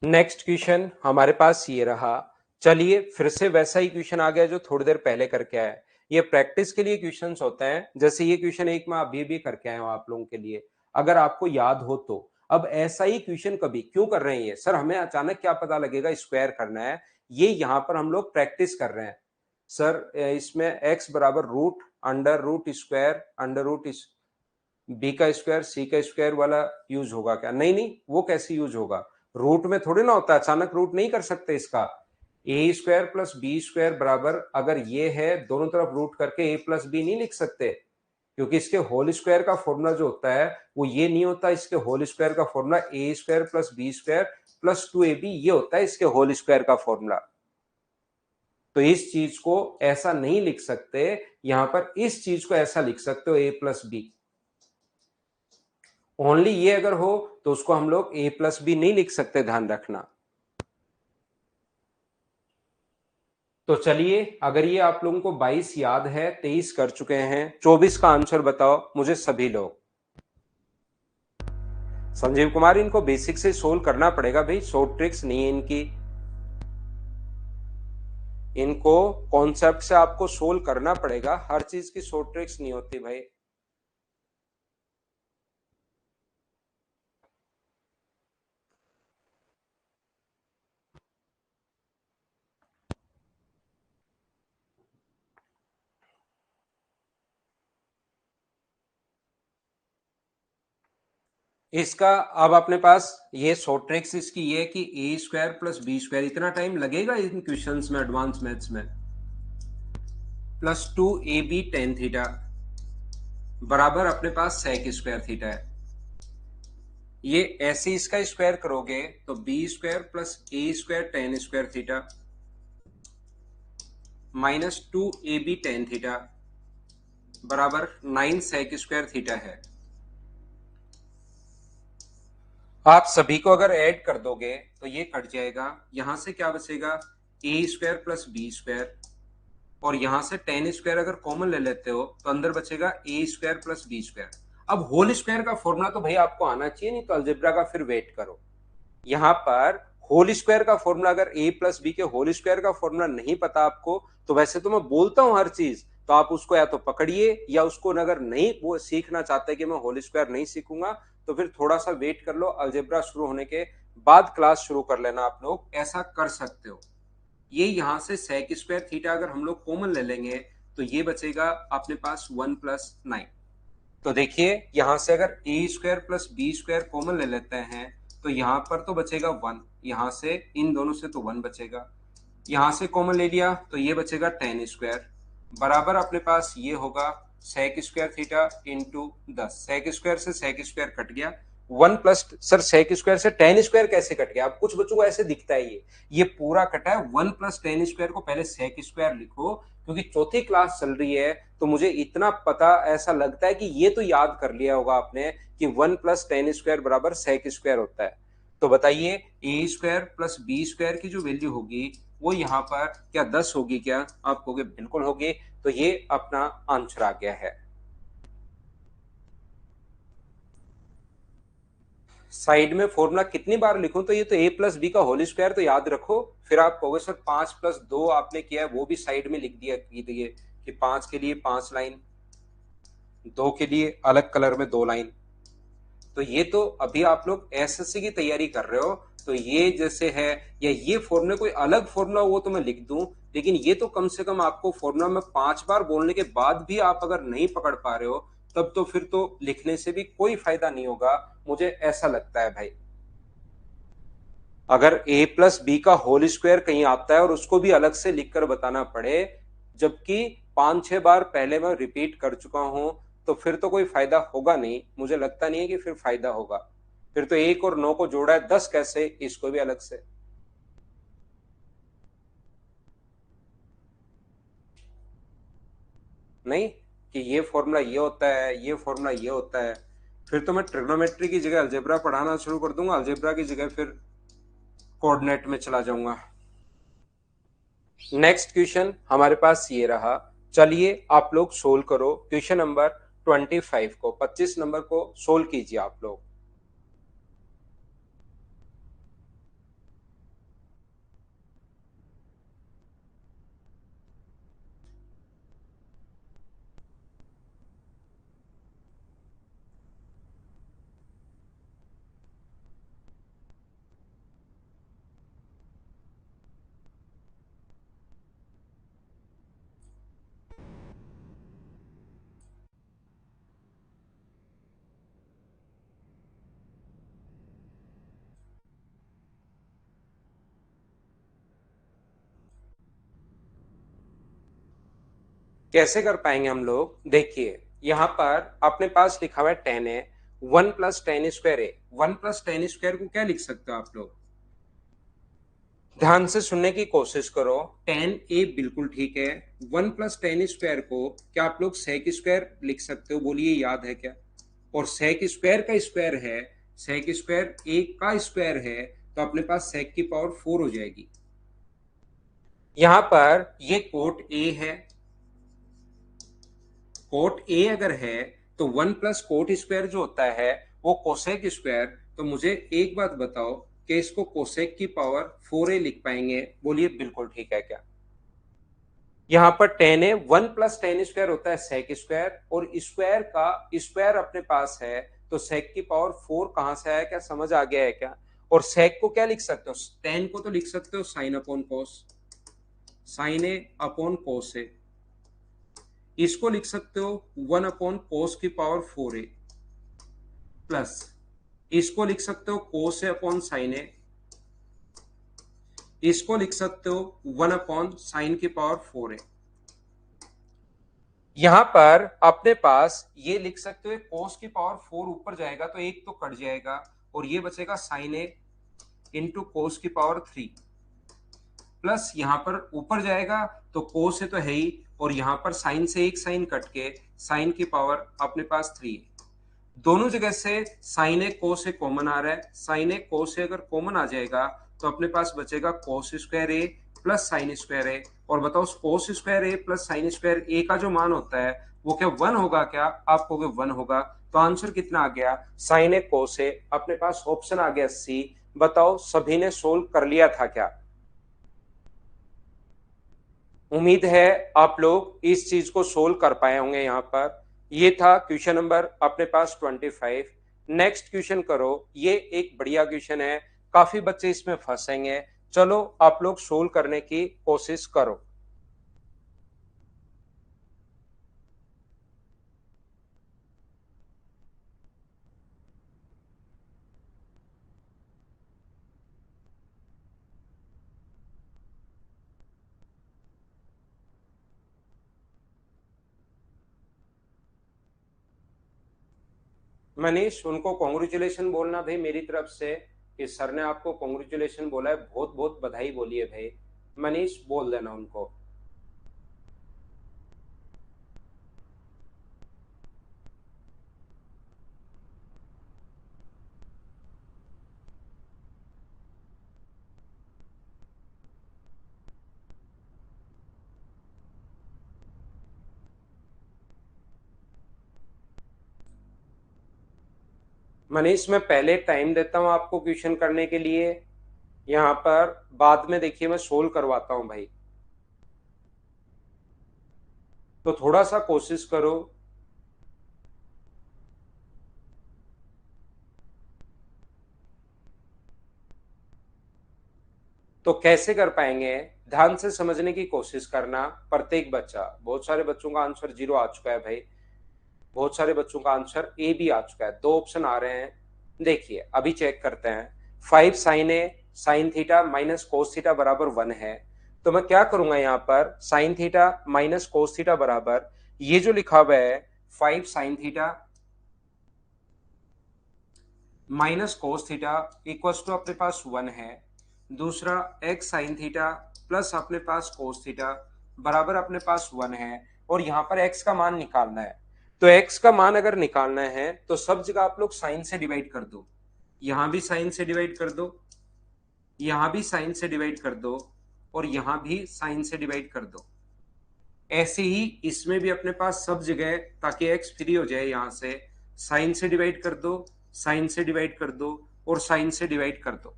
नेक्स्ट क्वेश्चन हमारे पास ये रहा, चलिए फिर से वैसा ही क्वेश्चन आ गया जो थोड़ी देर पहले करके आया। ये प्रैक्टिस के लिए क्वेश्चंस होते हैं, जैसे ये क्वेश्चन एक मैं अभी भी करके आया हूं आप लोगों के लिए, अगर आपको याद हो तो। अब ऐसा ही क्वेश्चन कभी क्यों कर रहे हैं ये सर, हमें अचानक क्या पता लगेगा स्क्वायर करना है, ये यहाँ पर हम लोग प्रैक्टिस कर रहे हैं सर। इसमें एक्स बराबर root under root square under root B का स्क्वायर सी का स्क्वायर वाला यूज होगा क्या? नहीं नहीं, वो कैसे यूज होगा, रूट में थोड़ी ना होता है, अचानक रूट नहीं कर सकते इसका। ए स्क्वायर प्लस बी स्क्वायर बराबर, अगर ये है दोनों तरफ रूट करके ए प्लस बी नहीं लिख सकते, क्योंकि इसके होल स्क्वायर का फॉर्मूला जो होता है वो ये नहीं होता, इसके होल स्क्वायर का formula A square plus B square plus 2ab, ये होता है इसके होल स्क्वायर का फॉर्मूला। तो इस चीज को ऐसा नहीं लिख सकते, यहां पर इस चीज को ऐसा लिख सकते हो a प्लस बी। ओनली ये अगर हो तो उसको हम लोग a प्लस बी नहीं लिख सकते, ध्यान रखना। तो चलिए, अगर ये आप लोगों को 22 याद है, 23 कर चुके हैं, 24 का आंसर बताओ मुझे सभी लोग। संजीव कुमार, इनको बेसिक से सोल्व करना पड़ेगा भाई, शॉर्ट ट्रिक्स नहीं है इनकी, इनको कॉन्सेप्ट से आपको सोल्व करना पड़ेगा, हर चीज की शॉर्ट ट्रिक्स नहीं होती भाई। इसका अब अपने पास ये शॉर्ट ट्रिक्स इसकी ये कि ए स्क्वायर प्लस बी स्क्वायर, इतना टाइम लगेगा इन क्वेश्चंस में, एडवांस मैथ्स में, प्लस 2ab टेन थीटा बराबर अपने पास सेक स्क्वायर थीटा है। ये ऐसे इसका स्क्वायर करोगे तो B square plus A square tan square theta minus 2ab tan theta बराबर 9 सेक स्क्वायर थीटा है। आप सभी को अगर ऐड कर दोगे तो ये कट जाएगा, यहां से क्या बचेगा, ए स्क्वायर प्लस बी स्क्वायर, और यहां से टेन स्क्वायर अगर कॉमन ले लेते हो तो अंदर बचेगा ए स्क्वायर प्लस बी स्क्वायर। अब होल स्क्वायर का फॉर्मूला तो भाई आपको आना चाहिए, नहीं तो अलजेब्रा का फिर वेट करो। यहां पर होल स्क्वायर का फॉर्मूला, अगर ए प्लस बी के होल स्क्वायर का फॉर्मूला नहीं पता आपको, तो वैसे तो मैं बोलता हूं हर चीज, तो आप उसको या तो पकड़िए, या उसको अगर नहीं वो सीखना चाहते कि मैं होल स्क्वायर नहीं सीखूंगा, तो फिर थोड़ा सा वेट कर लो, अलजेब्रा शुरू होने के बाद क्लास शुरू कर लेना, आप लोग ऐसा कर सकते हो। ये यहां से सेक स्क्वायर थीटा अगर हम लोग कॉमन ले लेंगे तो ये बचेगा अपने पास 1 + 9। तो देखिए यहां से अगर A square plus B square common ले लेते हैं तो यहां पर तो बचेगा 1, यहां से इन दोनों से तो 1 बचेगा, यहां से कॉमन ले लिया तो ये बचेगा टेन स्क्वायर बराबर अपने पास ये होगा sec square theta into 10। Sec square से सेक स्क्वायर कट गया, 1 प्लस सर सेक स्क्वायर से टेन स्क्वायर कैसे कट गया, अब कुछ बच्चों को ऐसे दिखता है ये पूरा कटा है। 1 + 10 स्क्वायर को पहले सेक स्क्वायर लिखो, क्योंकि चौथी क्लास चल रही है तो मुझे इतना पता ऐसा लगता है कि ये तो याद कर लिया होगा आपने कि 1 + 10 स्क्वायर बराबर सेक स्क्वायर होता है। तो बताइए ए स्क्वायर प्लस बी स्क्वायर की जो वैल्यू होगी वो यहाँ पर क्या 10 होगी, क्या आप कहोगे बिल्कुल होगी। तो ये अपना आंसर आ गया है। साइड में फॉर्मूला कितनी बार लिखूं, तो ये तो ए प्लस बी का होल स्क्वायर तो याद रखो, फिर आप कहोगे सर 5 + 2 आपने किया है वो भी साइड में लिख दिया की दिए कि 5 के लिए 5 लाइन, 2 के लिए अलग कलर में 2 लाइन। तो ये तो अभी आप लोग एसएससी की तैयारी कर रहे हो, तो ये जैसे है, या ये फॉर्मूला कोई अलग फॉर्मूला वो तो मैं लिख दूं, लेकिन ये तो कम से कम आपको फॉर्मूला में 5 बार बोलने के बाद भी आप अगर नहीं पकड़ पा रहे हो, तब तो फिर तो लिखने से भी कोई फायदा नहीं होगा, मुझे ऐसा लगता है भाई। अगर ए प्लस बी का होल स्क्वायर कहीं आता है और उसको भी अलग से लिखकर बताना पड़े, जबकि 5-6 बार पहले मैं रिपीट कर चुका हूं, तो फिर तो कोई फायदा होगा नहीं, मुझे लगता नहीं है कि फिर फायदा होगा। फिर तो 1 और 9 को जोड़ा है 10 कैसे, इसको भी अलग से। नहीं कि ये फॉर्मूला ये होता है, ये फॉर्मूला ये होता है, फिर तो मैं ट्रिग्नोमेट्री की जगह अलजेब्रा पढ़ाना शुरू कर दूंगा, अलजेब्रा की जगह फिर कोऑर्डिनेट में चला जाऊंगा। नेक्स्ट क्वेश्चन हमारे पास ये रहा, चलिए आप लोग सोल्व करो क्वेश्चन नंबर 25 को, 25 नंबर को सोल्व कीजिए आप लोग। कैसे कर पाएंगे हम लोग, देखिए यहाँ पर अपने पास लिखा हुआ है टेन ए, 1 प्लस टेन स्क्वायर ए। 1 प्लस टेन स्क्वायर को क्या लिख सकते हो आप लोग? ध्यान से सुनने की कोशिश करो। टेन ए बिल्कुल ठीक है। 1 प्लस टेन स्क्वायर को क्या आप लोग सेक स्क्वायर लिख सकते हो? बोलिए, याद है क्या? और सेक स्क्वायर का स्क्वायर है, सेक स्क्वायर एक का स्क्वायर है, तो अपने पास सेक की पावर 4 हो जाएगी। यहां पर ये कोट ए है, कोट ए अगर है तो 1 प्लस कोट स्क्वायर जो होता है वो कोसेक स्क्वायर। तो मुझे एक बात बताओ कि इसको कोसेक की पावर 4a लिख पाएंगे? बोलिए, बिल्कुल ठीक है क्या? यहां पर टेन है, 1 प्लस टेन स्क्वायर होता है सेक स्क्वायर, और स्क्वायर का स्क्वायर अपने पास है, तो सेक की पावर 4 कहां से आया? क्या समझ आ गया है क्या? और सेक को क्या लिख सकते हो? टेन को तो लिख सकते हो साइन अपॉन कोस, साइन ए अपॉन कोस ए। इसको लिख सकते हो 1 अपॉन कोस की पावर 4a, प्लस इसको लिख सकते हो कोस ए अपॉन साइन ए, इसको लिख सकते हो 1 अपॉन साइन की पावर 4a। यहां पर अपने पास ये लिख सकते हो कोस की पावर 4 ऊपर जाएगा तो एक तो कट जाएगा, और ये बचेगा साइन ए इंटू कोस की पावर 3, प्लस यहां पर ऊपर जाएगा तो कोस से तो है ही, और यहां पर साइन से एक साइन कट के साइन की पावर अपने पास 3 है। दोनों जगह से साइन ए कोस ए कॉमन आ रहा है, साइन ए कोस ए अगर कॉमन आ जाएगा तो अपने पास बचेगा कोस स्क्वायर ए प्लस साइन स्क्वायर ए। और बताओ कोस स्क्वायर ए प्लस साइन स्क्वायर ए का जो मान होता है वो क्या 1 होगा? क्या आप कहोगे 1 होगा? तो आंसर कितना आ गया? साइन ए कोस ए। अपने पास ऑप्शन आ गया सी। बताओ सभी ने सोल्व कर लिया था क्या? उम्मीद है आप लोग इस चीज को सोल्व कर पाए होंगे। यहाँ पर ये था क्वेश्चन नंबर अपने पास 25। नेक्स्ट क्वेश्चन करो। ये एक बढ़िया क्वेश्चन है, काफी बच्चे इसमें फंसेंगे। चलो आप लोग सोल्व करने की कोशिश करो। मनीष, उनको कॉन्ग्रेचुलेशन बोलना भाई मेरी तरफ से, कि सर ने आपको कॉन्ग्रेचुलेशन बोला है, बहुत बहुत बधाई बोलिए भाई। मनीष बोल देना उनको। मनीष, मैं पहले टाइम देता हूं आपको क्वेश्चन करने के लिए, यहाँ पर बाद में देखिए मैं सोल्व करवाता हूं भाई, तो थोड़ा सा कोशिश करो। तो कैसे कर पाएंगे? ध्यान से समझने की कोशिश करना प्रत्येक बच्चा। बहुत सारे बच्चों का आंसर 0 आ चुका है भाई, बहुत सारे बच्चों का आंसर ए भी आ चुका है। 2 ऑप्शन आ रहे हैं, देखिए अभी चेक करते हैं। 5 sine A sine theta minus cos theta बराबर 1 है, तो मैं क्या करूंगा यहाँ पर? Sine theta minus cos theta बराबर ये जो लिखा हुआ है 5 sine theta minus cos theta equals to अपने पास 1 है। दूसरा एक्स साइन थीटा प्लस अपने पास कोस थीटा बराबर अपने पास 1 है, और यहाँ पर एक्स का मान निकालना है। तो एक्स का मान अगर निकालना है तो सब जगह आप लोग साइन से डिवाइड कर दो। यहां भी साइन से डिवाइड कर दो, यहां भी साइन से डिवाइड कर दो, और यहां भी साइन से डिवाइड कर दो। ऐसे ही इसमें भी अपने पास सब जगह, ताकि एक्स फ्री हो जाए, यहां से साइन से डिवाइड कर दो, साइन से डिवाइड कर दो, और साइन से डिवाइड कर दो।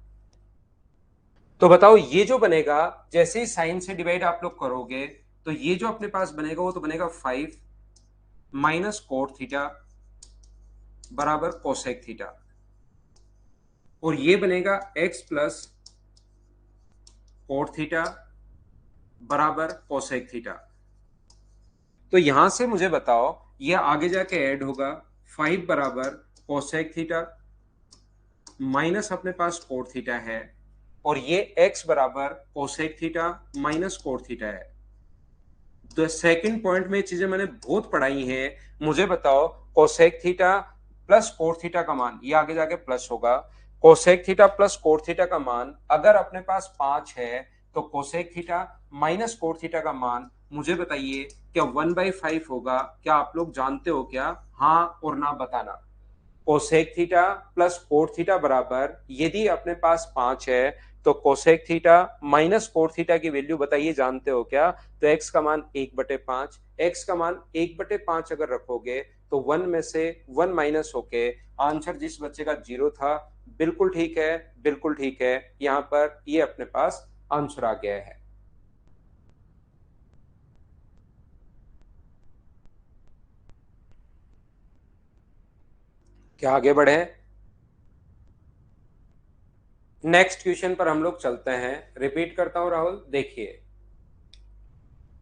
तो बताओ ये जो बनेगा, जैसे ही साइन से डिवाइड आप लोग करोगे तो ये जो अपने पास बनेगा वो तो बनेगा 5 माइनस कोट थीटा बराबर कोसेक थीटा, और ये बनेगा x प्लस कोट थीटा बराबर कोसेक थीटा। तो यहां से मुझे बताओ ये आगे जाके ऐड होगा, 5 बराबर कोसेक थीटा माइनस अपने पास कोट थीटा है, और ये x बराबर cosec theta minus cot theta है। सेकंड पॉइंट में चीजें मैंने बहुत पढ़ाई हैं। मुझे बताओ cosec theta plus cot theta का मान, ये आगे जाके प्लस होगा। Cosec theta plus cot theta का मान अगर अपने पास 5 है तो cosec theta minus cot theta का मान मुझे बताइए क्या 1/5 होगा? क्या आप लोग जानते हो क्या? हाँ और ना बताना। Cosec theta plus cot theta बराबर, यदि अपने पास 5 है तो cosec theta minus cot theta की वैल्यू बताइए, जानते हो क्या? तो x का मान 1/5, x का मान 1/5 अगर रखोगे तो 1 में से 1 माइनस होके आंसर जिस बच्चे का 0 था, बिल्कुल ठीक है, बिल्कुल ठीक है, यहाँ पर ये अपने पास आंसर आ गया है। क्या आगे बढ़े? नेक्स्ट क्वेश्चन पर हम लोग चलते हैं। रिपीट करता हूं राहुल, देखिए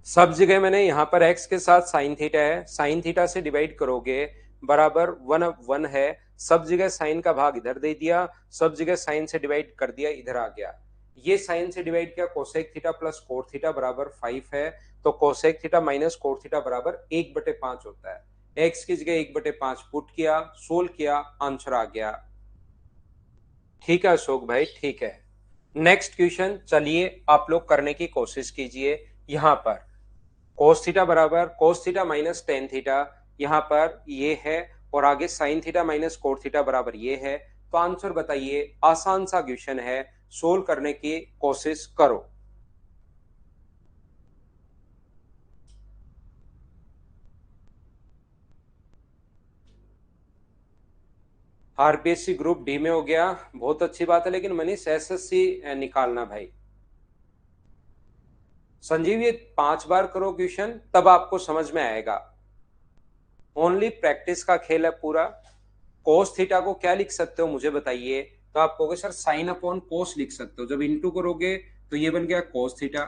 सब जगह मैंने यहाँ पर x के साथ साइन थीटा है, साइन थीटा से डिवाइड करोगे बराबर 1/1 है। सब जगह साइन का भाग इधर दे दिया, सब जगह साइन से डिवाइड कर दिया, इधर आ गया। ये साइन से डिवाइड किया, cosec theta plus cot theta बराबर 5 है, तो cosec theta minus cot theta बराबर 1/5 होता है। x की जगह 1/5 पुट किया, सोल्व किया, आंसर आ गया। ठीक है अशोक भाई, ठीक है। नेक्स्ट क्वेश्चन चलिए आप लोग करने की कोशिश कीजिए। यहाँ पर कोस थीटा बराबर cos theta minus tan theta, यहाँ पर ये है, और आगे sign theta minus cot theta बराबर ये है। तो आंसर बताइए, आसान सा क्वेश्चन है, सोल्व करने की कोशिश करो। आरपीएससी ग्रुप डी में हो गया, बहुत अच्छी बात है, लेकिन मनीष एसएससी निकालना भाई। संजीव ये 5 बार करो क्वेश्चन, तब आपको समझ में आएगा। ओनली प्रैक्टिस का खेल है पूरा। कोस थीटा को क्या लिख सकते हो मुझे बताइए? तो आप कहोगे सर साइन अपॉन कोस लिख सकते हो। जब इंटू करोगे तो ये बन गया cos theta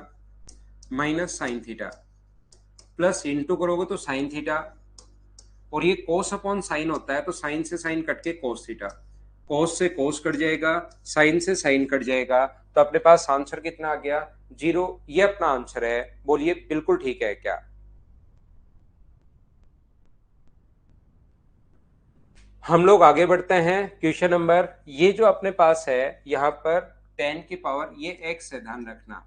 minus sign theta, plus into करोगे तो साइन थीटा, और ये कोस अपॉन साइन होता है तो साइन से साइन कट के कोस थीटा, कोस से कोस कट जाएगा, साइन से साइन कट जाएगा, तो अपने पास आंसर कितना आ गया? 0। ये अपना आंसर है, बोलिए बिल्कुल ठीक है क्या? हम लोग आगे बढ़ते हैं। क्वेश्चन नंबर, ये जो अपने पास है यहाँ पर 10 की पावर ये x है, ध्यान रखना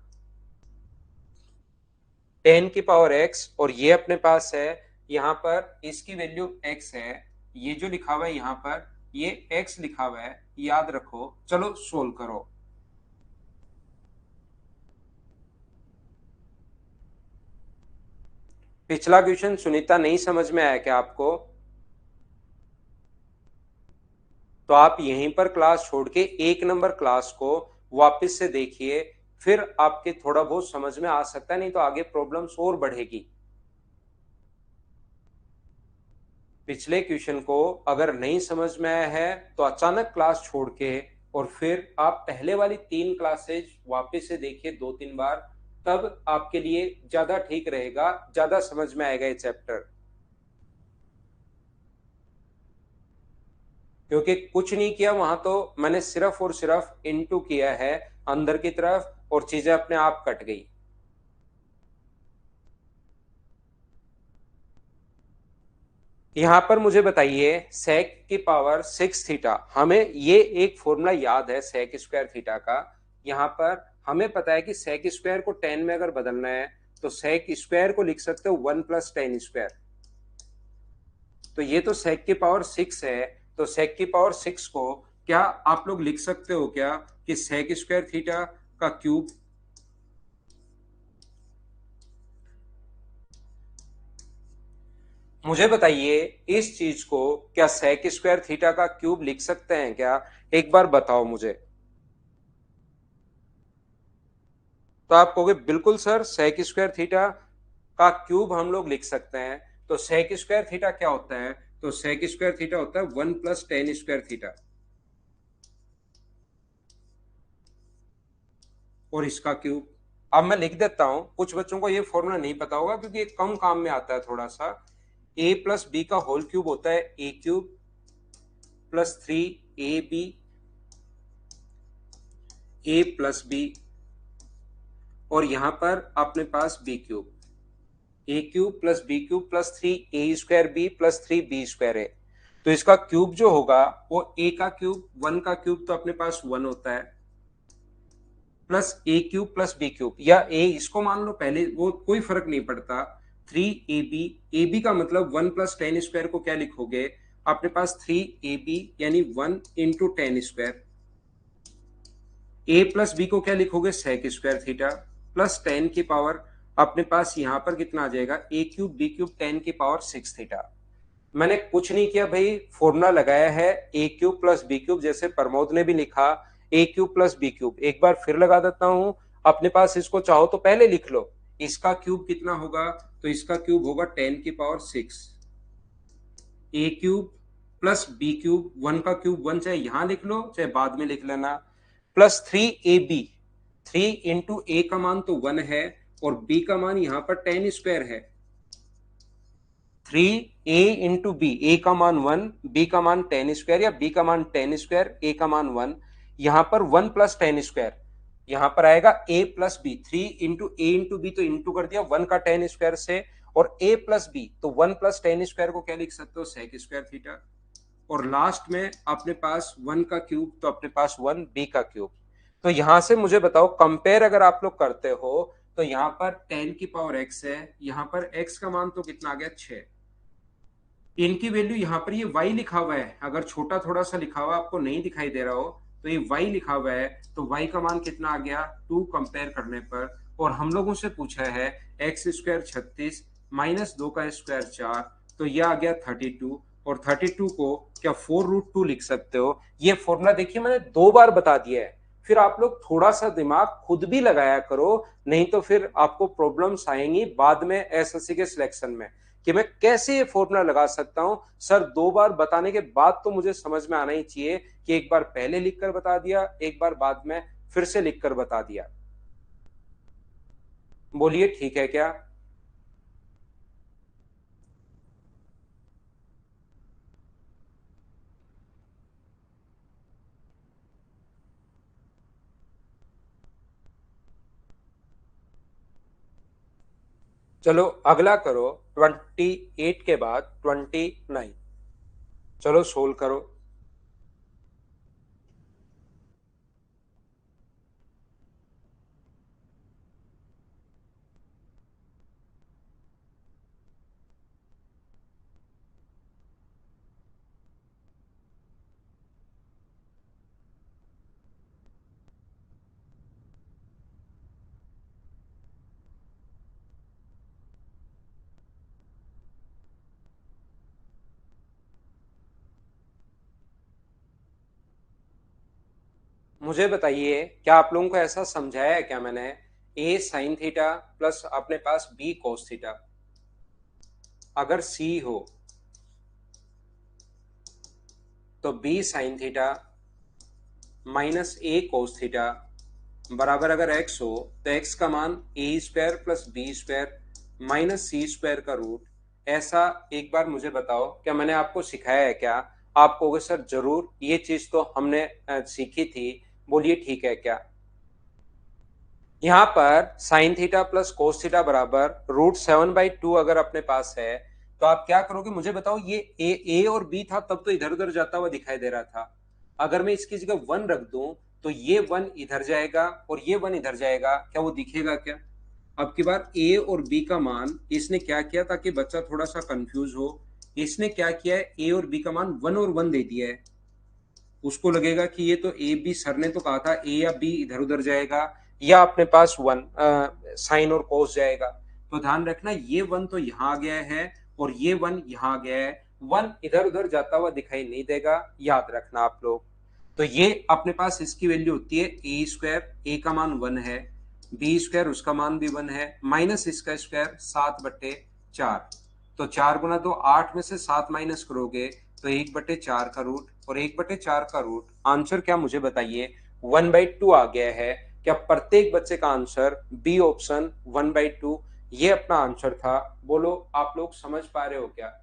10 की पावर x, और ये अपने पास है यहाँ पर इसकी वैल्यू x है। ये जो लिखा हुआ है यहाँ पर ये x लिखा हुआ है, याद रखो। चलो सोल्व करो। पिछला क्वेश्चन सुनीता नहीं समझ में आया क्या आपको? तो आप यहीं पर क्लास छोड़ के 1 नंबर क्लास को वापस से देखिए, फिर आपके थोड़ा बहुत समझ में आ सकता है, नहीं तो आगे प्रॉब्लम्स और बढ़ेगी। पिछले क्वेश्चन को अगर नहीं समझ में आया है तो अचानक क्लास छोड़ के और फिर आप पहले वाली 3 क्लासेज वापस से देखिए 2-3 बार, तब आपके लिए ज्यादा ठीक रहेगा, ज्यादा समझ में आएगा ये चैप्टर। क्योंकि कुछ नहीं किया वहां, तो मैंने सिर्फ और सिर्फ इनटू किया है अंदर की तरफ, और चीजें अपने आप कट गई। यहां पर मुझे बताइए सेक की पावर 6 थीटा, हमें ये एक फॉर्मूला याद है सेक स्क्वायर थीटा का। यहां पर हमें पता है कि सेक स्क्वायर को 10 में अगर बदलना है तो सेक स्क्वायर को लिख सकते हो 1+10²। तो ये तो सेक की पावर 6 है, तो सेक की पावर 6 को क्या आप लोग लिख सकते हो क्या कि सेक स्क्वायर थीटा का क्यूब? मुझे बताइए इस चीज को क्या सेक स्क्वायर थीटा का क्यूब लिख सकते हैं क्या? एक बार बताओ मुझे। तो आप कहोगे बिल्कुल सर सेक स्क्वायर थीटा का क्यूब हम लोग लिख सकते हैं। तो सेक स्क्वायर थीटा क्या होता है? तो सेक स्क्वायर थीटा होता है 1+10² थीटा, और इसका क्यूब। अब मैं लिख देता हूं, कुछ बच्चों को ये फॉर्मूला नहीं पता होगा क्योंकि ये कम काम में आता है थोड़ा सा। a प्लस बी का होल क्यूब होता है a³ प्लस 3ab a+b, और यहां पर अपने पास b³। A cube plus b cube plus 3 a² b plus 3 b² a। तो इसका क्यूब जो होगा वो ए का क्यूब, 1 का क्यूब तो अपने पास 1 होता है, प्लस ए क्यूब प्लस बी क्यूब, या ए इसको मान लो पहले, वो कोई फर्क नहीं पड़ता। 3ab, ए बी का मतलब 1 + 10² को क्या लिखोगे अपने पास 3ab यानी 1 × 10²। ए प्लस बी को क्या लिखोगे sec² थीटा प्लस 10 की पावर अपने पास यहां पर कितना आ जाएगा ए क्यूब बी क्यूब 10 की पावर 6 थीटा। मैंने कुछ नहीं किया भाई, फॉर्मूला लगाया है ए क्यूब प्लस बी क्यूब, जैसे प्रमोद ने भी लिखा ए क्यूब प्लस बी क्यूब। एक बार फिर लगा देता हूं, अपने पास इसको चाहो तो पहले लिख लो। इसका क्यूब कितना होगा, तो इसका क्यूब होगा 10 की पावर 6, ए क्यूब प्लस बी क्यूब, 1 का क्यूब 1, चाहे यहां लिख लो चाहे बाद में लिख लेना, प्लस 3ab। 3 × a का मान तो 1 है और b का मान यहां पर 10² है। 3a × b, a का मान 1, b का मान 10² या b का मान 10², a का मान 1। यहां पर 1 + 10², यहां पर आएगा a plus b. 3 × a × b तो इंटू कर दिया 1 का 10² से, और a प्लस b तो 1 + 10² को क्या लिख सकते हो sec² थीटा। और लास्ट में अपने पास 1 का क्यूब तो अपने पास 1 b का क्यूब। तो यहां से मुझे बताओ, कंपेयर अगर आप लोग करते हो तो यहां पर 10 की पावर x है, यहां पर x का मान तो कितना आ गया 6। इनकी वैल्यू यहाँ पर ये y लिखा हुआ है, अगर छोटा थोड़ा सा लिखा हुआ आपको नहीं दिखाई दे रहा हो तो ये y लिखा हुआ है, तो y का मान कितना आ गया 2 कंपेयर करने पर। और हम लोगों से पूछा है x² 36 माइनस 2 का स्क्वायर 4, तो ये आ गया 32। और 32 को क्या 4√2 लिख सकते हो। ये फॉर्मूला देखिए मैंने 2 बार बता दिया है, फिर आप लोग थोड़ा सा दिमाग खुद भी लगाया करो, नहीं तो फिर आपको प्रॉब्लम्स आएंगी बाद में एसएससी के सिलेक्शन में कि मैं कैसे ये फॉर्मूला लगा सकता हूं। सर 2 बार बताने के बाद तो मुझे समझ में आना ही चाहिए कि एक बार पहले लिखकर बता दिया, एक बार बाद में फिर से लिखकर बता दिया। बोलिए ठीक है क्या। चलो अगला करो, 28 के बाद 29। चलो सोल्व करो। मुझे बताइए, क्या आप लोगों को ऐसा समझाया है क्या मैंने, ए साइन थीटा प्लस अपने पास बी कोस थीटा, अगर सी हो तो बी साइन थीटा माइनस ए कोस थीटा बराबर, अगर x हो तो x का मान a² plus b² minus c² का रूट। ऐसा एक बार मुझे बताओ, क्या मैंने आपको सिखाया है क्या। आप कहोगे सर जरूर, ये चीज तो हमने सीखी थी। बोलिए ठीक है क्या। यहाँ पर sine theta plus cos theta बराबर √7/2 अगर अपने पास है, तो आप क्या करोगे मुझे बताओ। ये ए और बी था तब तो इधर उधर जाता हुआ दिखाई दे रहा था, अगर मैं इसकी जगह 1 रख दूं तो ये 1 इधर जाएगा और ये 1 इधर जाएगा, क्या वो दिखेगा क्या। अब की बार ए और बी का मान इसने क्या किया, ताकि बच्चा थोड़ा सा कंफ्यूज हो, इसने क्या किया है ए और बी का मान 1 और 1 दे दिया है। उसको लगेगा कि ये तो ए बी, सर ने तो कहा था ए या बी इधर उधर जाएगा या अपने पास 1 साइन और कोस जाएगा। तो ध्यान रखना ये 1 तो यहाँ आ गया है और ये 1 यहाँ आ गया है, 1 इधर उधर जाता हुआ दिखाई नहीं देगा, याद रखना आप लोग। तो ये अपने पास इसकी वैल्यू होती है a², ए का मान 1 है, b² उसका मान भी 1 है, माइनस इसका स्क्वायर 7/4। तो 4 × 2 8 में से 7 माइनस करोगे तो 1/4 का रूट, और 1/4 का रूट आंसर क्या मुझे बताइए 1/2 आ गया है। क्या प्रत्येक बच्चे का आंसर बी ऑप्शन 1/2 ये अपना आंसर था। बोलो आप लोग समझ पा रहे हो क्या।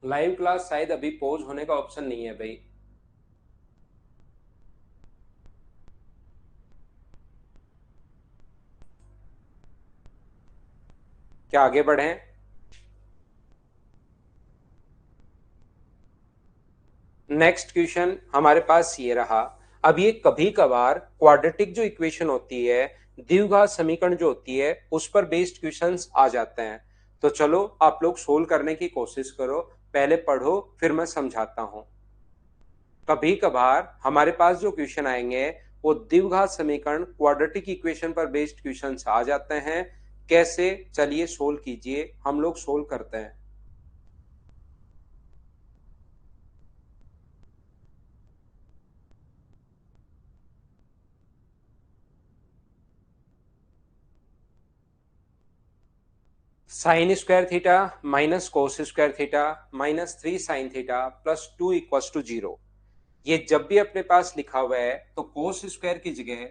लाइव क्लास शायद अभी पॉज होने का ऑप्शन नहीं है भाई। क्या आगे बढ़ें? नेक्स्ट क्वेश्चन हमारे पास ये रहा। अब ये कभी कभार क्वाड्रेटिक जो इक्वेशन होती है, द्विघात समीकरण जो होती है, उस पर बेस्ड क्वेश्चंस आ जाते हैं। तो चलो आप लोग सोल्व करने की कोशिश करो, पहले पढ़ो फिर मैं समझाता हूं। कभी कभार हमारे पास जो क्वेश्चन आएंगे वो द्विघात समीकरण क्वाड्रेटिक इक्वेशन पर बेस्ड क्वेश्चंस आ जाते हैं। कैसे? चलिए सोल्व कीजिए, हम लोग सोल्व करते हैं। Sine square theta minus cos square theta minus 3 sine theta plus 2 equals to 0। ये जब भी अपने पास लिखा हुआ है तो कोस स्क्वायर की जगह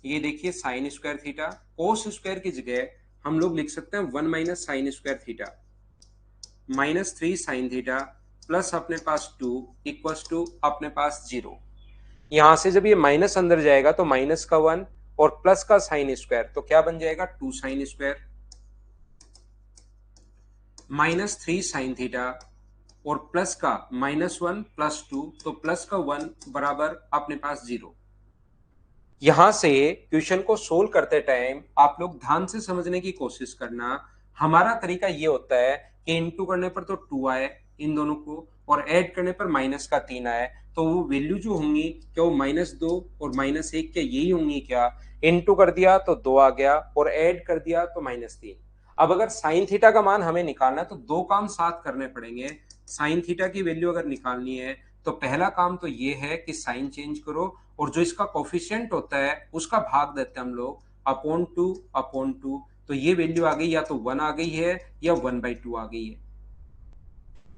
ये देखिए sign square theta, cos square की जगह हम लोग लिख सकते हैं 1 minus sine square theta minus 3 sine theta plus अपने पास 2 इक्वल्स टू अपने पास 0। यहां से जब ये माइनस अंदर जाएगा तो माइनस का 1 और प्लस का साइन स्क्वायर तो क्या बन जाएगा 2 sine square minus 3 sine theta और प्लस का -1 प्लस 2 तो प्लस का 1 बराबर अपने पास 0। यहां से क्वेश्चन को सोल्व करते टाइम आप लोग ध्यान से समझने की कोशिश करना। हमारा तरीका ये होता है कि इनटू करने पर तो 2 आए इन दोनों को और ऐड करने पर माइनस का 3 आए, तो वो वैल्यू जो होंगी क्या वो -2 और -1 क्या यही होंगी क्या? इनटू कर दिया तो 2 आ गया और ऐड कर दिया तो -3। अब अगर साइन थीटा का मान हमें निकालना है तो दो काम साथ करने पड़ेंगे। साइन थीटा की वैल्यू अगर निकालनी है तो पहला काम तो ये है कि साइन चेंज करो और जो इसका कोफिशिएंट होता है उसका भाग देते हैं हम लोग अपॉन टू। तो ये वैल्यू आ गई, या तो 1 आ गई है या 1/2 आ गई है।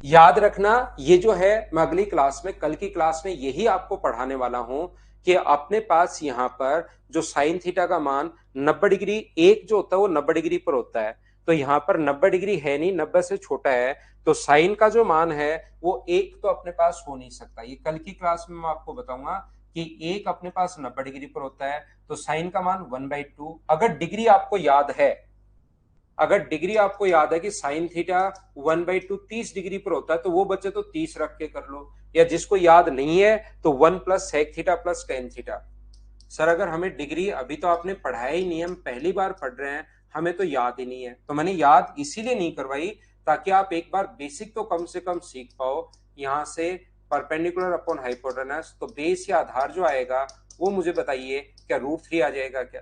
याद रखना ये जो है मैं अगली क्लास में, कल की क्लास में यही आपको पढ़ाने वाला हूं कि अपने पास यहां पर जो साइन थीटा का मान 90 डिग्री, एक जो होता है वो 90 डिग्री पर होता है, तो यहां पर 90 डिग्री है नहीं, 90 से छोटा है, तो साइन का जो मान है वो एक तो अपने पास हो नहीं सकता। ये कल की क्लास में मैं आपको बताऊंगा कि एक अपने पास 90 डिग्री पर होता है तो साइन का मान 1/2। अगर डिग्री आपको याद है, अगर डिग्री आपको याद है कि साइन थीटा 1/2 30 डिग्री पर होता है तो वो बच्चे तो 30 रख के कर लो, या जिसको याद नहीं है तो 1 plus sec theta plus tan theta. Sir अगर हमें डिग्री अभी तो आपने पढ़ाया ही नहीं है, हम पहली बार पढ़ रहे हैं, हमें तो याद ही नहीं है, तो मैंने याद इसीलिए नहीं करवाई ताकि आप एक बार बेसिक तो कम से कम सीख पाओ। यहां से परपेंडिकुलर अपॉन हाइपोटेनस, तो बेस या आधार जो आएगा वो मुझे बताइए, क्या √3 आ जाएगा क्या?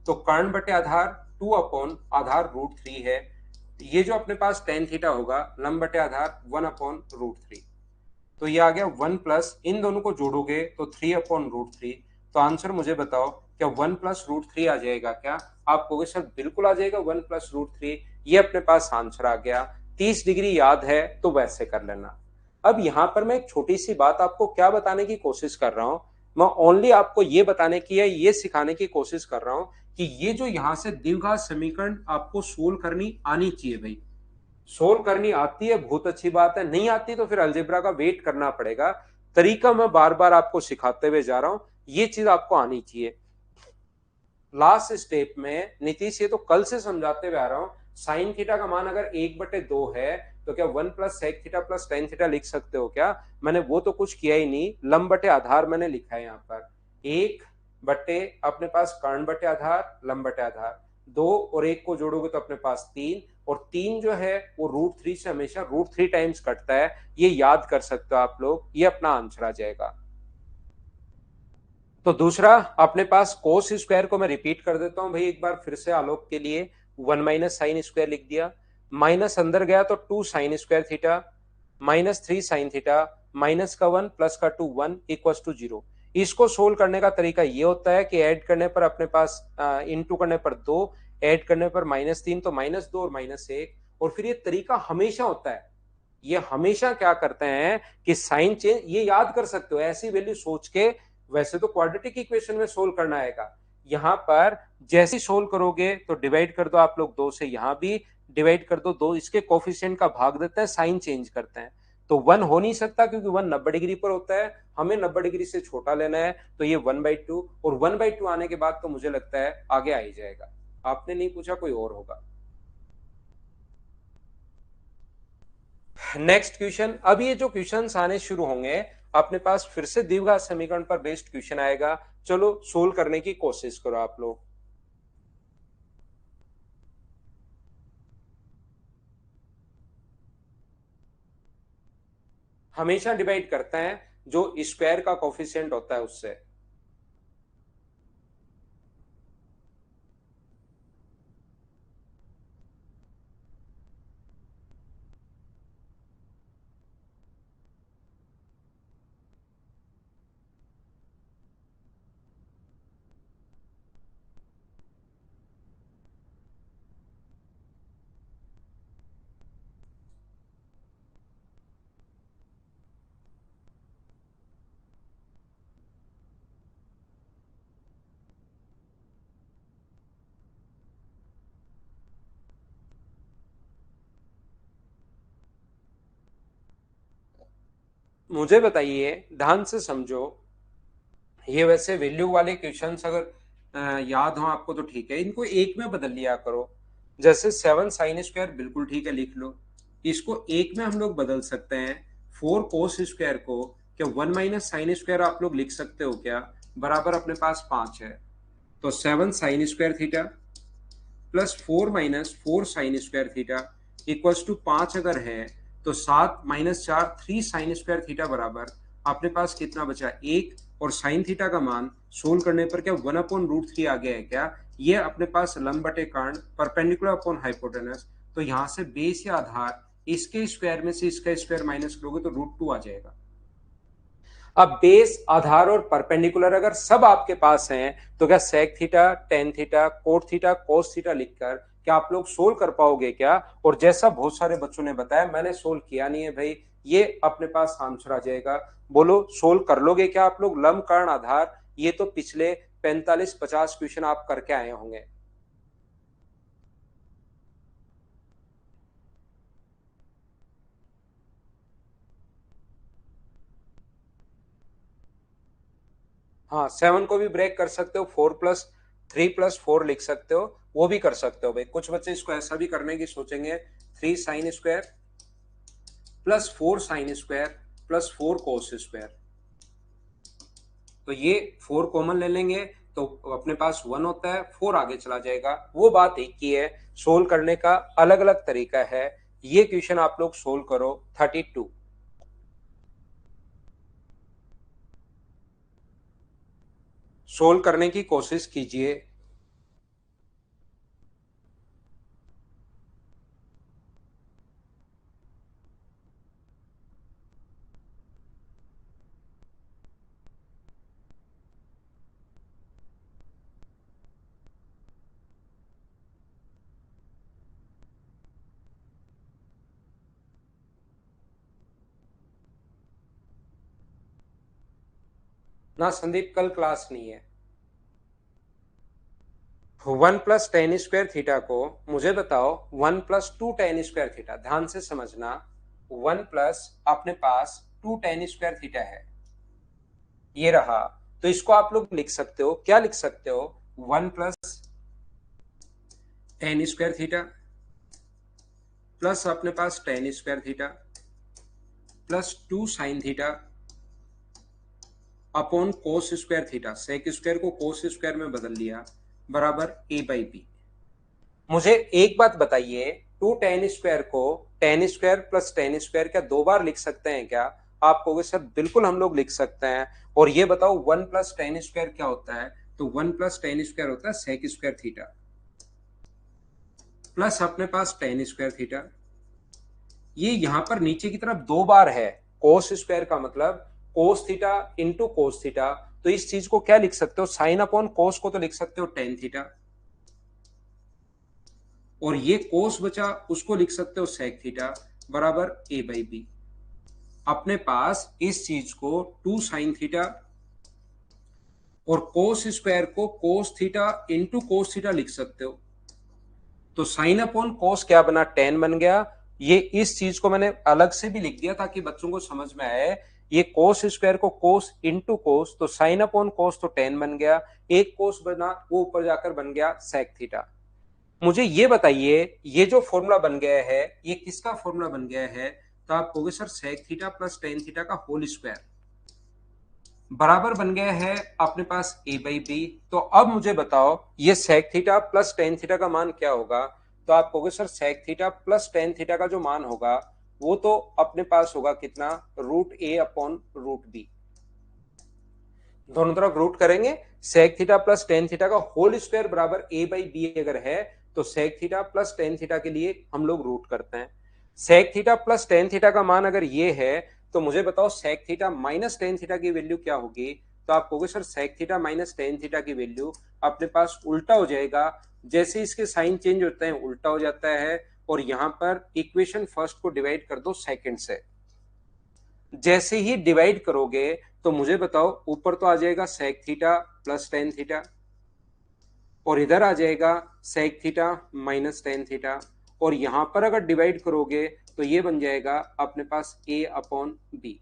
तो कर्ण बटे आधार 2 अपॉन आधार √3 है। ये जो अपने पास टेन थीटा होगा लंब बटे आधार 1 अपॉन √3, तो ये आ गया 1 प्लस, इन दोनों को जोड़ोगे तो 3 अपॉन √3। तो आंसर मुझे बताओ क्या 1 प्लस √3 आ जाएगा क्या? आप कहोगे सर बिल्कुल आ जाएगा 1 प्लस √3। ये अपने पास आंसर आ गया। 30 डिग्री याद है तो वैसे कर लेना। अब यहां पर मैं एक छोटी सी बात आपको क्या बताने की कोशिश कर रहा हूं, मैं ओनली आपको ये बताने की है, ये सिखाने की कोशिश कर रहा हूं कि ये जो यहां से द्विघात समीकरण आपको सोल्व करनी आनी चाहिए भाई। सोल्व करनी आती है बहुत अच्छी बात है, नहीं आती तो फिर अलजेब्रा का वेट करना पड़ेगा। तरीका मैं बार बार आपको सिखाते हुए जा रहा हूं, ये चीज आपको आनी चाहिए। लास्ट स्टेप में नीतीश ये तो कल से समझाते हुए आ रहा हूं, साइन थीटा का मान अगर 1/2 है तो क्या 1 plus sec theta plus tan theta लिख सकते हो क्या? मैंने वो तो कुछ किया ही नहीं, लंब बटे आधार मैंने लिखा है यहाँ पर। 1 बटे अपने पास कर्ण बटे आधार लंब बटे आधार, 2 और 1 को जोड़ोगे तो अपने पास 3, और 3 जो है वो √3 से हमेशा √3 टाइम्स कटता है, ये याद कर सकते हो आप लोग, ये अपना आंसर आ जाएगा। तो दूसरा अपने पास कोस स्क्वायर को मैं रिपीट कर देता हूं भाई एक बार फिर से आलोक के लिए। 1 माइनस साइन स्क्वायर लिख दिया, माइनस अंदर गया तो 2 sign square theta minus 3 sine theta minus का 1 प्लस का 2 1 इक्वल टू 0। इसको सोल्व करने का तरीका ये होता है कि ऐड करने पर अपने पास इनटू करने पर 2, ऐड करने पर -3 तो -2 और -1, और फिर ये तरीका हमेशा होता है, ये हमेशा क्या करते हैं कि साइन चेंज, ये याद कर सकते हो ऐसी वैल्यू सोच के। वैसे तो क्वाड्रेटिक इक्वेशन में सोल्व करना आएगा, यहां पर जैसे सोल्व करोगे तो डिवाइड कर दो आप लोग 2 से, यहां भी डिवाइड कर दो 2, इसके कोफिशिएंट का भाग देते हैं, साइन चेंज करते हैं। तो 1 हो नहीं सकता क्योंकि 1 90 डिग्री पर होता है, हमें 90 डिग्री से छोटा लेना है, तो ये 1/2, और 1/2 आने के बाद तो मुझे लगता है आगे आ ही जाएगा। आपने नहीं पूछा, कोई और होगा। Next question. अब ये जो क्वेश्चंस आने शुरू होंगे अपने पास फिर से द्विघात समीकरण पर बेस्ड क्वेश्चन आएगा। चलो सोल्व करने की कोशिश करो आप लोग। हमेशा डिवाइड करते हैं जो स्क्वायर का कोफिशिएंट होता है उससे। मुझे बताइए, ध्यान से समझो। ये वैसे वैल्यू वाले क्वेश्चंस अगर याद हो आपको तो ठीक है, इनको एक में बदल लिया करो। जैसे 7 sin² बिल्कुल ठीक है, लिख लो। इसको एक में हम लोग बदल सकते हैं। 4 cos² को क्या 1 - sin² आप लोग लिख सकते हो क्या? बराबर अपने पास 5 है। तो 7 sin² plus 4 - 4 sin² equals to 5 अगर है तो 7 - 4 3 sin² बराबर अपने पास कितना बचा? 1। और साइन थीटा का मान सोल्व करने पर क्या 1/√3 आ गया है क्या? ये अपने पास लंब बटे कर्ण परपेंडिकुलर अपॉन हाइपोटेनस। तो यहां से बेस या आधार इसके स्क्वायर में से इसका स्क्वायर माइनस करोगे तो √2 आ जाएगा। अब बेस, आधार और परपेंडिकुलर अगर सब आपके पास हैं तो क्या sec theta, tan theta, cot theta, cos theta लिखकर क्या आप लोग सोल्व कर पाओगे क्या? और जैसा बहुत सारे बच्चों ने बताया, मैंने सोल्व किया नहीं है भाई, ये अपने पास आंसर आ जाएगा। बोलो सोल्व कर लोगे क्या आप लोग? लंब कर्ण आधार, ये तो पिछले 45-50 क्वेश्चन आप करके आए होंगे। हाँ, 7 को भी ब्रेक कर सकते हो, 4+3+4 लिख सकते हो, वो भी कर सकते हो भाई। कुछ बच्चे इसको ऐसा भी करने की सोचेंगे, 3 sin² plus 4 sin² plus 4 cos²। तो ये 4 कॉमन ले लेंगे तो अपने पास 1 होता है, 4 आगे चला जाएगा। वो बात एक ही है, सोल्व करने का अलग अलग तरीका है। ये क्वेश्चन आप लोग सोल्व करो 32। सोल्व करने की कोशिश कीजिए। ना संदीप, कल क्लास नहीं है। 1 + tan² को मुझे बताओ 1 + 2 tan² ध्यान से समझना। 1 प्लस अपने पास 2 tan² है, ये रहा। तो इसको आप लोग लिख सकते हो, क्या लिख सकते हो? 1 + tan² प्लस अपने पास tan² plus 2 sin² upon cos², sec² को cos² में बदल लिया, बराबर a/b। मुझे एक बात बताइए, 2 tan² को tan² प्लस tan² क्या 2 बार लिख सकते हैं क्या? आप कहोगे सर बिल्कुल हम लोग लिख सकते हैं। और ये बताओ 1 + tan² क्या होता है? तो 1 + tan² होता है sec², प्लस अपने पास tan²। ये यहां पर नीचे की तरफ 2 बार है। cos² का मतलब cos θ इंटू cos θ। तो इस चीज को क्या लिख सकते हो? साइन अपॉन cos को तो लिख सकते हो tan θ, और ये कोस बचा उसको लिख सकते हो sec थीटा, बराबर a/b। अपने पास इस चीज को 2 sin θ और cos² को cos θ इंटू cos θ लिख सकते हो। तो साइन अपॉन कोस क्या बना? tan बन गया। ये इस चीज को मैंने अलग से भी लिख दिया ताकि बच्चों को समझ में आए। ये cos² को cos इंटू कोस, तो साइन अपॉन कोस तो tan बन गया। एक कोस बना, वो ऊपर जाकर बन गया sec थीटा। मुझे ये बताइए, ये जो फॉर्मूला बन गया है ये किसका फॉर्मूला बन गया है? तो आप कहोगे sir sec theta plus tan theta का होल स्क्वायर बराबर बन गया है अपने पास ए बाई बी। तो अब मुझे बताओ ये sec theta plus tan theta का मान क्या होगा। तो आप कहोगे sir sec theta plus tan theta का जो मान होगा वो तो अपने पास होगा कितना, root a upon root b. दोनों तरफ रूट करेंगे, sec theta plus tan theta का होल स्क्वायर बराबर ए बाई बी अगर है तो sec theta plus tan theta के लिए हम लोग रूट करते हैं। Sec theta plus tan theta का मान अगर ये है तो मुझे बताओ sec theta minus tan theta की वैल्यू क्या होगी। तो आप कहोगे sir sec theta minus tan theta की वैल्यू अपने पास उल्टा हो जाएगा, जैसे इसके साइन चेंज होते हैं उल्टा हो जाता है। और यहां पर इक्वेशन फर्स्ट को डिवाइड कर दो सेकंड से। जैसे ही डिवाइड करोगे तो मुझे बताओ ऊपर तो आ जाएगा sec theta plus tan theta और इधर आ जाएगा sec theta minus tan theta. और यहां पर अगर डिवाइड करोगे तो ये बन जाएगा अपने पास a अपॉन बी।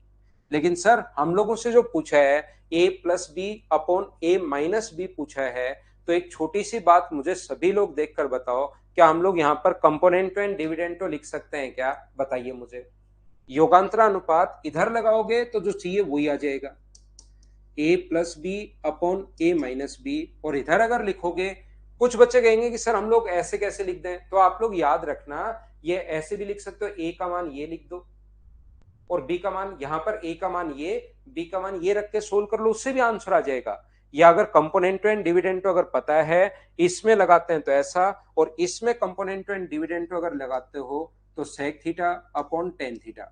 लेकिन सर हम लोगों से जो पूछा है a plus b upon a minus b पूछा है, तो एक छोटी सी बात मुझे सभी लोग देखकर बताओ, क्या हम लोग यहाँ पर कंपोनेंटो एंड डिविडेंडो लिख सकते हैं क्या, बताइए मुझे। योगांतरा अनुपात इधर लगाओगे तो जो चाहिए वही आ जाएगा, ए प्लस बी अपॉन ए माइनस बी। और इधर अगर लिखोगे, कुछ बच्चे कहेंगे कि सर हम लोग ऐसे कैसे लिख दें, तो आप लोग याद रखना ये ऐसे भी लिख सकते हो, ए का मान ये लिख दो और बी का मान यहां पर, ए का मान ये, बी का मान ये रख के सोल्व कर लो, उससे भी आंसर आ जाएगा। या अगर कंपोनेंटो एंड डिविडेंडो अगर पता है, इसमें लगाते हैं तो ऐसा, और इसमें कंपोनेंटो एंड डिविडेंडो अगर लगाते हो तो sec theta upon tan theta.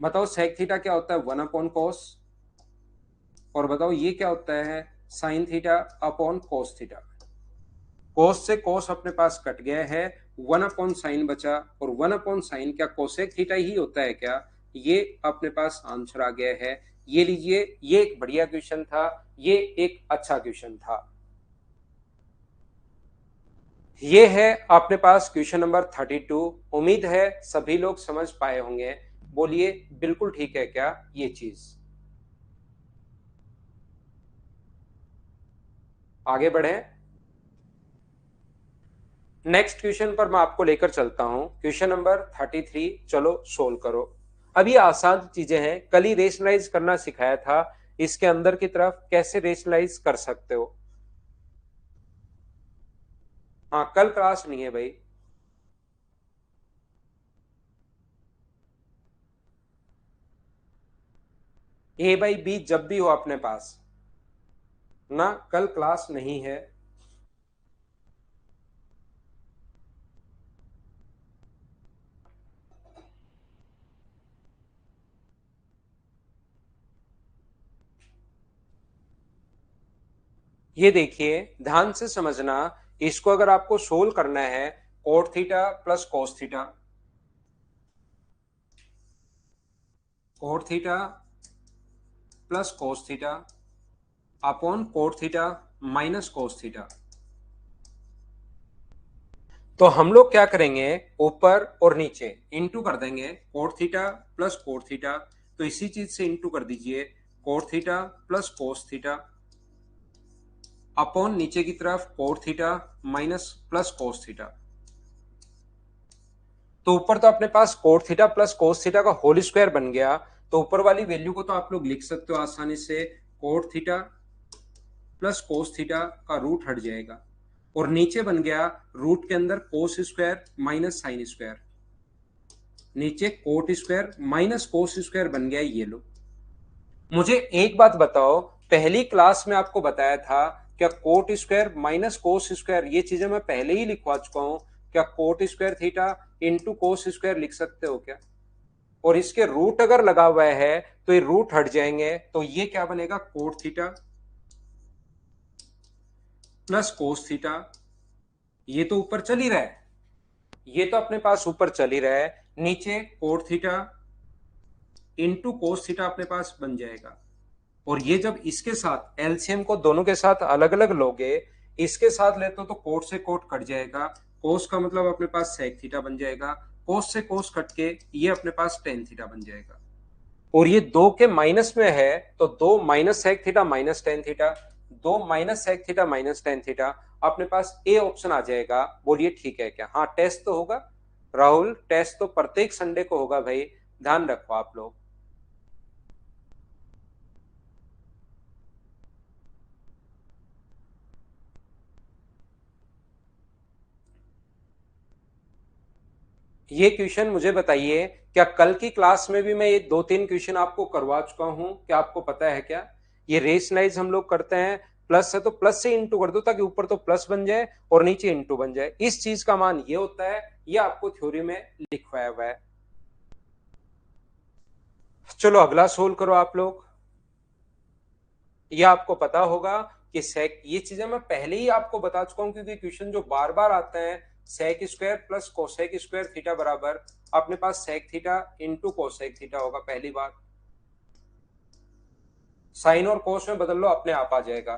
बताओ सेक थीटा क्या होता है, वन अपॉन कॉस। और बताओ ये क्या होता है, sine theta upon cos theta. Cos से कोस अपने पास कट गया है, वन अपॉन साइन बचा, और वन अपॉन साइन क्या कोसेक थीटा ही होता है क्या, ये अपने पास आंसर आ गया है। ये लीजिए, ये एक बढ़िया क्वेश्चन था, ये एक अच्छा क्वेश्चन था। ये है अपने पास क्वेश्चन नंबर 32। उम्मीद है सभी लोग समझ पाए होंगे। बोलिए बिल्कुल ठीक है क्या ये चीज। आगे बढ़े, नेक्स्ट क्वेश्चन पर मैं आपको लेकर चलता हूं। क्वेश्चन नंबर 33, चलो सोल्व करो। अब ये आसान चीजें हैं, कल ही रेशनलाइज करना सिखाया था, इसके अंदर की तरफ कैसे रेशनलाइज कर सकते हो। हाँ कल क्लास नहीं है भाई। ए बाई बी जब भी हो अपने पास ना, कल क्लास नहीं है। ये देखिए ध्यान से समझना, इसको अगर आपको सोल्व करना है, coat theta plus cos theta, cot theta plus cos theta upon coat theta minus cos theta. तो हम लोग क्या करेंगे, ऊपर और नीचे इंटू कर देंगे, cot theta plus cot theta, तो इसी चीज से इंटू कर दीजिए, cot theta plus cos theta upon नीचे की तरफ cot theta minus plus cos theta. तो ऊपर तो अपने पास cot theta plus cos theta का होल स्क्वायर बन गया, तो ऊपर वाली वैल्यू को तो आप लोग लिख सकते हो आसानी से, cot theta plus cos theta का रूट हट जाएगा, और नीचे बन गया रूट के अंदर cos square minus sine square, नीचे cot square minus cos square बन गया, ये लो। मुझे एक बात बताओ, पहली क्लास में आपको बताया था क्या coat square minus cos square, ये चीजें मैं पहले ही लिखवा चुका हूं, क्या coat square theta into cos square लिख सकते हो क्या। और इसके रूट अगर लगा हुआ है तो ये रूट हट जाएंगे, तो ये क्या बनेगा, coat theta plus cos theta. ये तो ऊपर चल ही रहा है, ये तो अपने पास ऊपर चल ही रहा है, नीचे cot theta into cos theta अपने पास बन जाएगा। और ये जब इसके साथ एलसीएम को दोनों के साथ अलग अलग लोगे, इसके साथ लेते हो तो कोट से कोट कट जाएगा, कोस का मतलब अपने पास सेक थीटा बन जाएगा, कोस से कोस कट के ये अपने पास टेन थीटा बन जाएगा। और ये दो के माइनस में है तो दो minus sec theta minus tan theta, दो minus sec theta minus tan theta, अपने पास ए ऑप्शन आ जाएगा। बोलिए ठीक है क्या, हाँ टेस्ट तो होगा। राहुल, टेस्ट तो प्रत्येक संडे को होगा भाई, ध्यान रखो आप लोग। ये क्वेश्चन मुझे बताइए, क्या कल की क्लास में भी मैं ये 2-3 क्वेश्चन आपको करवा चुका हूं? क्या आपको पता है क्या? ये रेशनलाइज हम लोग करते हैं, प्लस है तो प्लस से इंटू कर दो ताकि ऊपर तो प्लस बन जाए और नीचे इंटू बन जाए। इस चीज का मान ये होता है, ये आपको थ्योरी में लिखवाया हुआ है। चलो अगला सोल्व करो आप लोग। ये आपको पता होगा कि सेक, ये चीजें मैं पहले ही आपको बता चुका हूं क्योंकि क्वेश्चन जो बार बार आते हैं, sec square plus cosec square theta बराबर अपने पास sec theta into cosec theta होगा। पहली बात, साइन और कोस में बदल लो, अपने आप आ जाएगा।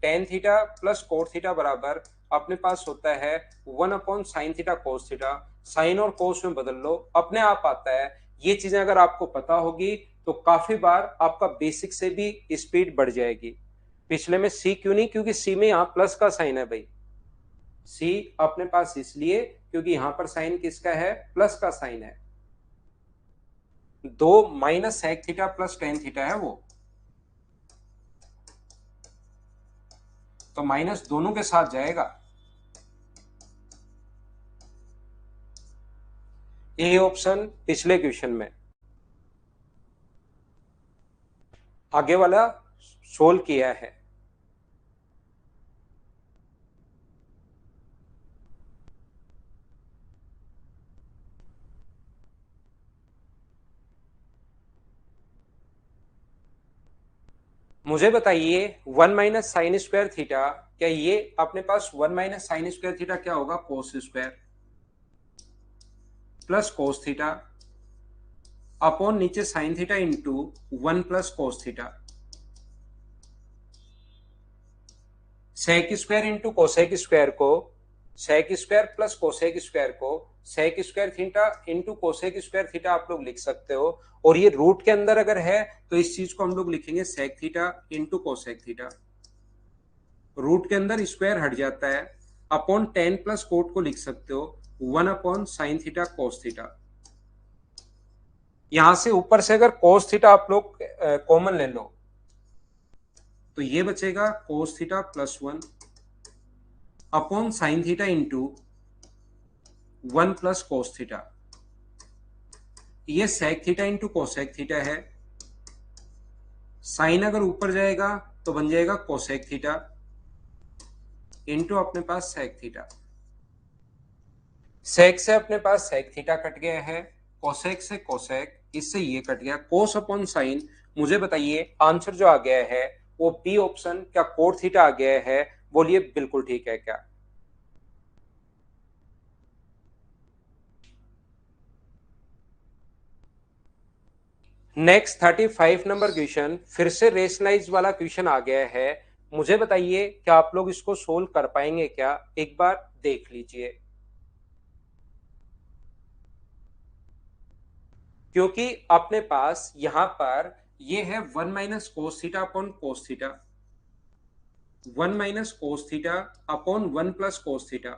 Tan theta plus cot theta बराबर अपने पास होता है 1/sin theta cos theta. Sine और कोस में बदल लो, अपने आप आता है। ये चीजें अगर आपको पता होगी तो काफी बार आपका बेसिक से भी स्पीड बढ़ जाएगी। पिछले में सी क्यों नहीं? क्योंकि सी में यहाँ प्लस का साइन है भाई। सी अपने पास इसलिए क्योंकि यहां पर साइन किसका है? प्लस का साइन है। दो minus sec theta plus tan theta है वो, तो माइनस दोनों के साथ जाएगा। ए ऑप्शन पिछले क्वेश्चन में। आगे वाला सोल्व किया है। मुझे बताइए 1 - sin² थीटा, क्या ये अपने पास 1 - sin² थीटा क्या होगा? Cos square plus cos theta upon नीचे sine theta into 1 + cos theta. Sec square into cosec square को, sec square plus cosec square को sec square theta into cosec square theta आप लोग लिख सकते हो। और ये रूट के अंदर अगर है तो इस चीज को हम लोग लिखेंगे sec theta into cosec theta. Root के अंदर स्क्वायर हट जाता है, अपॉन टेन प्लस कोट को लिख सकते हो 1/sin थीटा कोस थीटा। यहां से ऊपर से अगर कोस थीटा आप लोग कॉमन ले लो तो ये बचेगा cos theta +1 upon sine theta into 1 + cos theta. ये sec theta into cosec theta है। साइन अगर ऊपर जाएगा तो बन जाएगा कोसेक थीटा इंटू अपने पास सेक थीटा। सेक से अपने पास सेक थीटा कट गया है, कोसेक से कोसेक, इससे ये कट गया, कोस अपॉन साइन। मुझे बताइए आंसर जो आ गया है वो बी ऑप्शन, क्या कोट थीटा आ गया है? बोलिए बिल्कुल ठीक है क्या? नेक्स्ट 35 नंबर क्वेश्चन, फिर से रेशनलाइज वाला क्वेश्चन आ गया है। मुझे बताइए क्या आप लोग इसको सोल्व कर पाएंगे क्या? एक बार देख लीजिए, क्योंकि अपने पास यहां पर ये है 1 - cos theta upon cos theta, 1 - cos theta upon 1 + cos theta.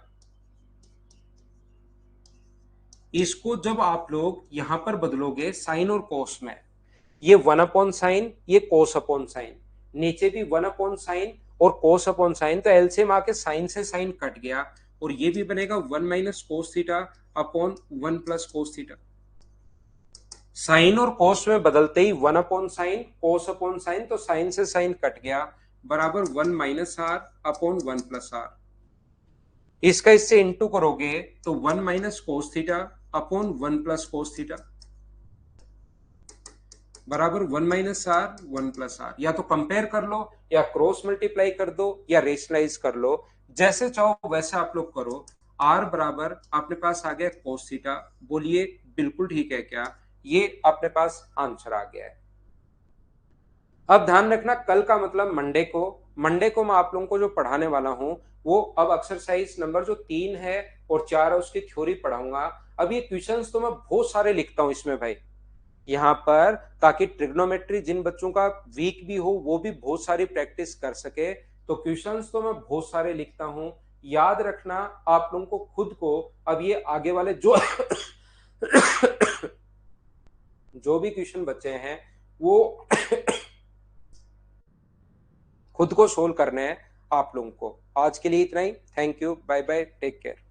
इसको जब आप लोग यहां पर बदलोगे साइन और कोस में, ये 1/sin, ये कोस अपॉन साइन, नीचे भी 1/sin और कोस अपॉन साइन, तो एलसीएम आके साइन से साइन कट गया और ये भी बनेगा 1 - cos theta upon 1 + cos theta. Sine और कोस में बदलते ही 1/sin कोस अपॉन साइन, तो साइन से साइन कट गया, बराबर 1 - r अपॉन 1 + r। इसका इससे इंटू करोगे तो 1 - cos theta upon 1 + cos theta बराबर 1 - r 1 + r। या तो कंपेयर कर लो या क्रॉस मल्टीप्लाई कर दो या रेशनलाइज कर लो, जैसे चाहो वैसे आप लोग करो। r बराबर अपने पास आ गया कोस थीटा। बोलिए बिल्कुल ठीक है क्या? ये अपने पास आंसर आ गया है। अब ध्यान रखना, कल का मतलब मंडे को मैं आप लोगों को जो पढ़ाने वाला हूं वो अब एक्सरसाइज नंबर जो 3 है और 4 है उसकी थ्योरी पढ़ाऊंगा। अब ये क्वेश्चंस तो मैं बहुत सारे लिखता हूं इसमें भाई, यहाँ पर, ताकि ट्रिग्नोमेट्री जिन बच्चों का वीक भी हो वो भी बहुत सारी प्रैक्टिस कर सके। तो क्वेश्चंस तो मैं बहुत सारे लिखता हूँ। याद रखना आप लोगों को खुद को, अब ये आगे वाले जो जो भी क्वेश्चन बचे हैं वो खुद को सोल्व करने हैं आप लोगों को। आज के लिए इतना ही। Thank you, bye bye, take care.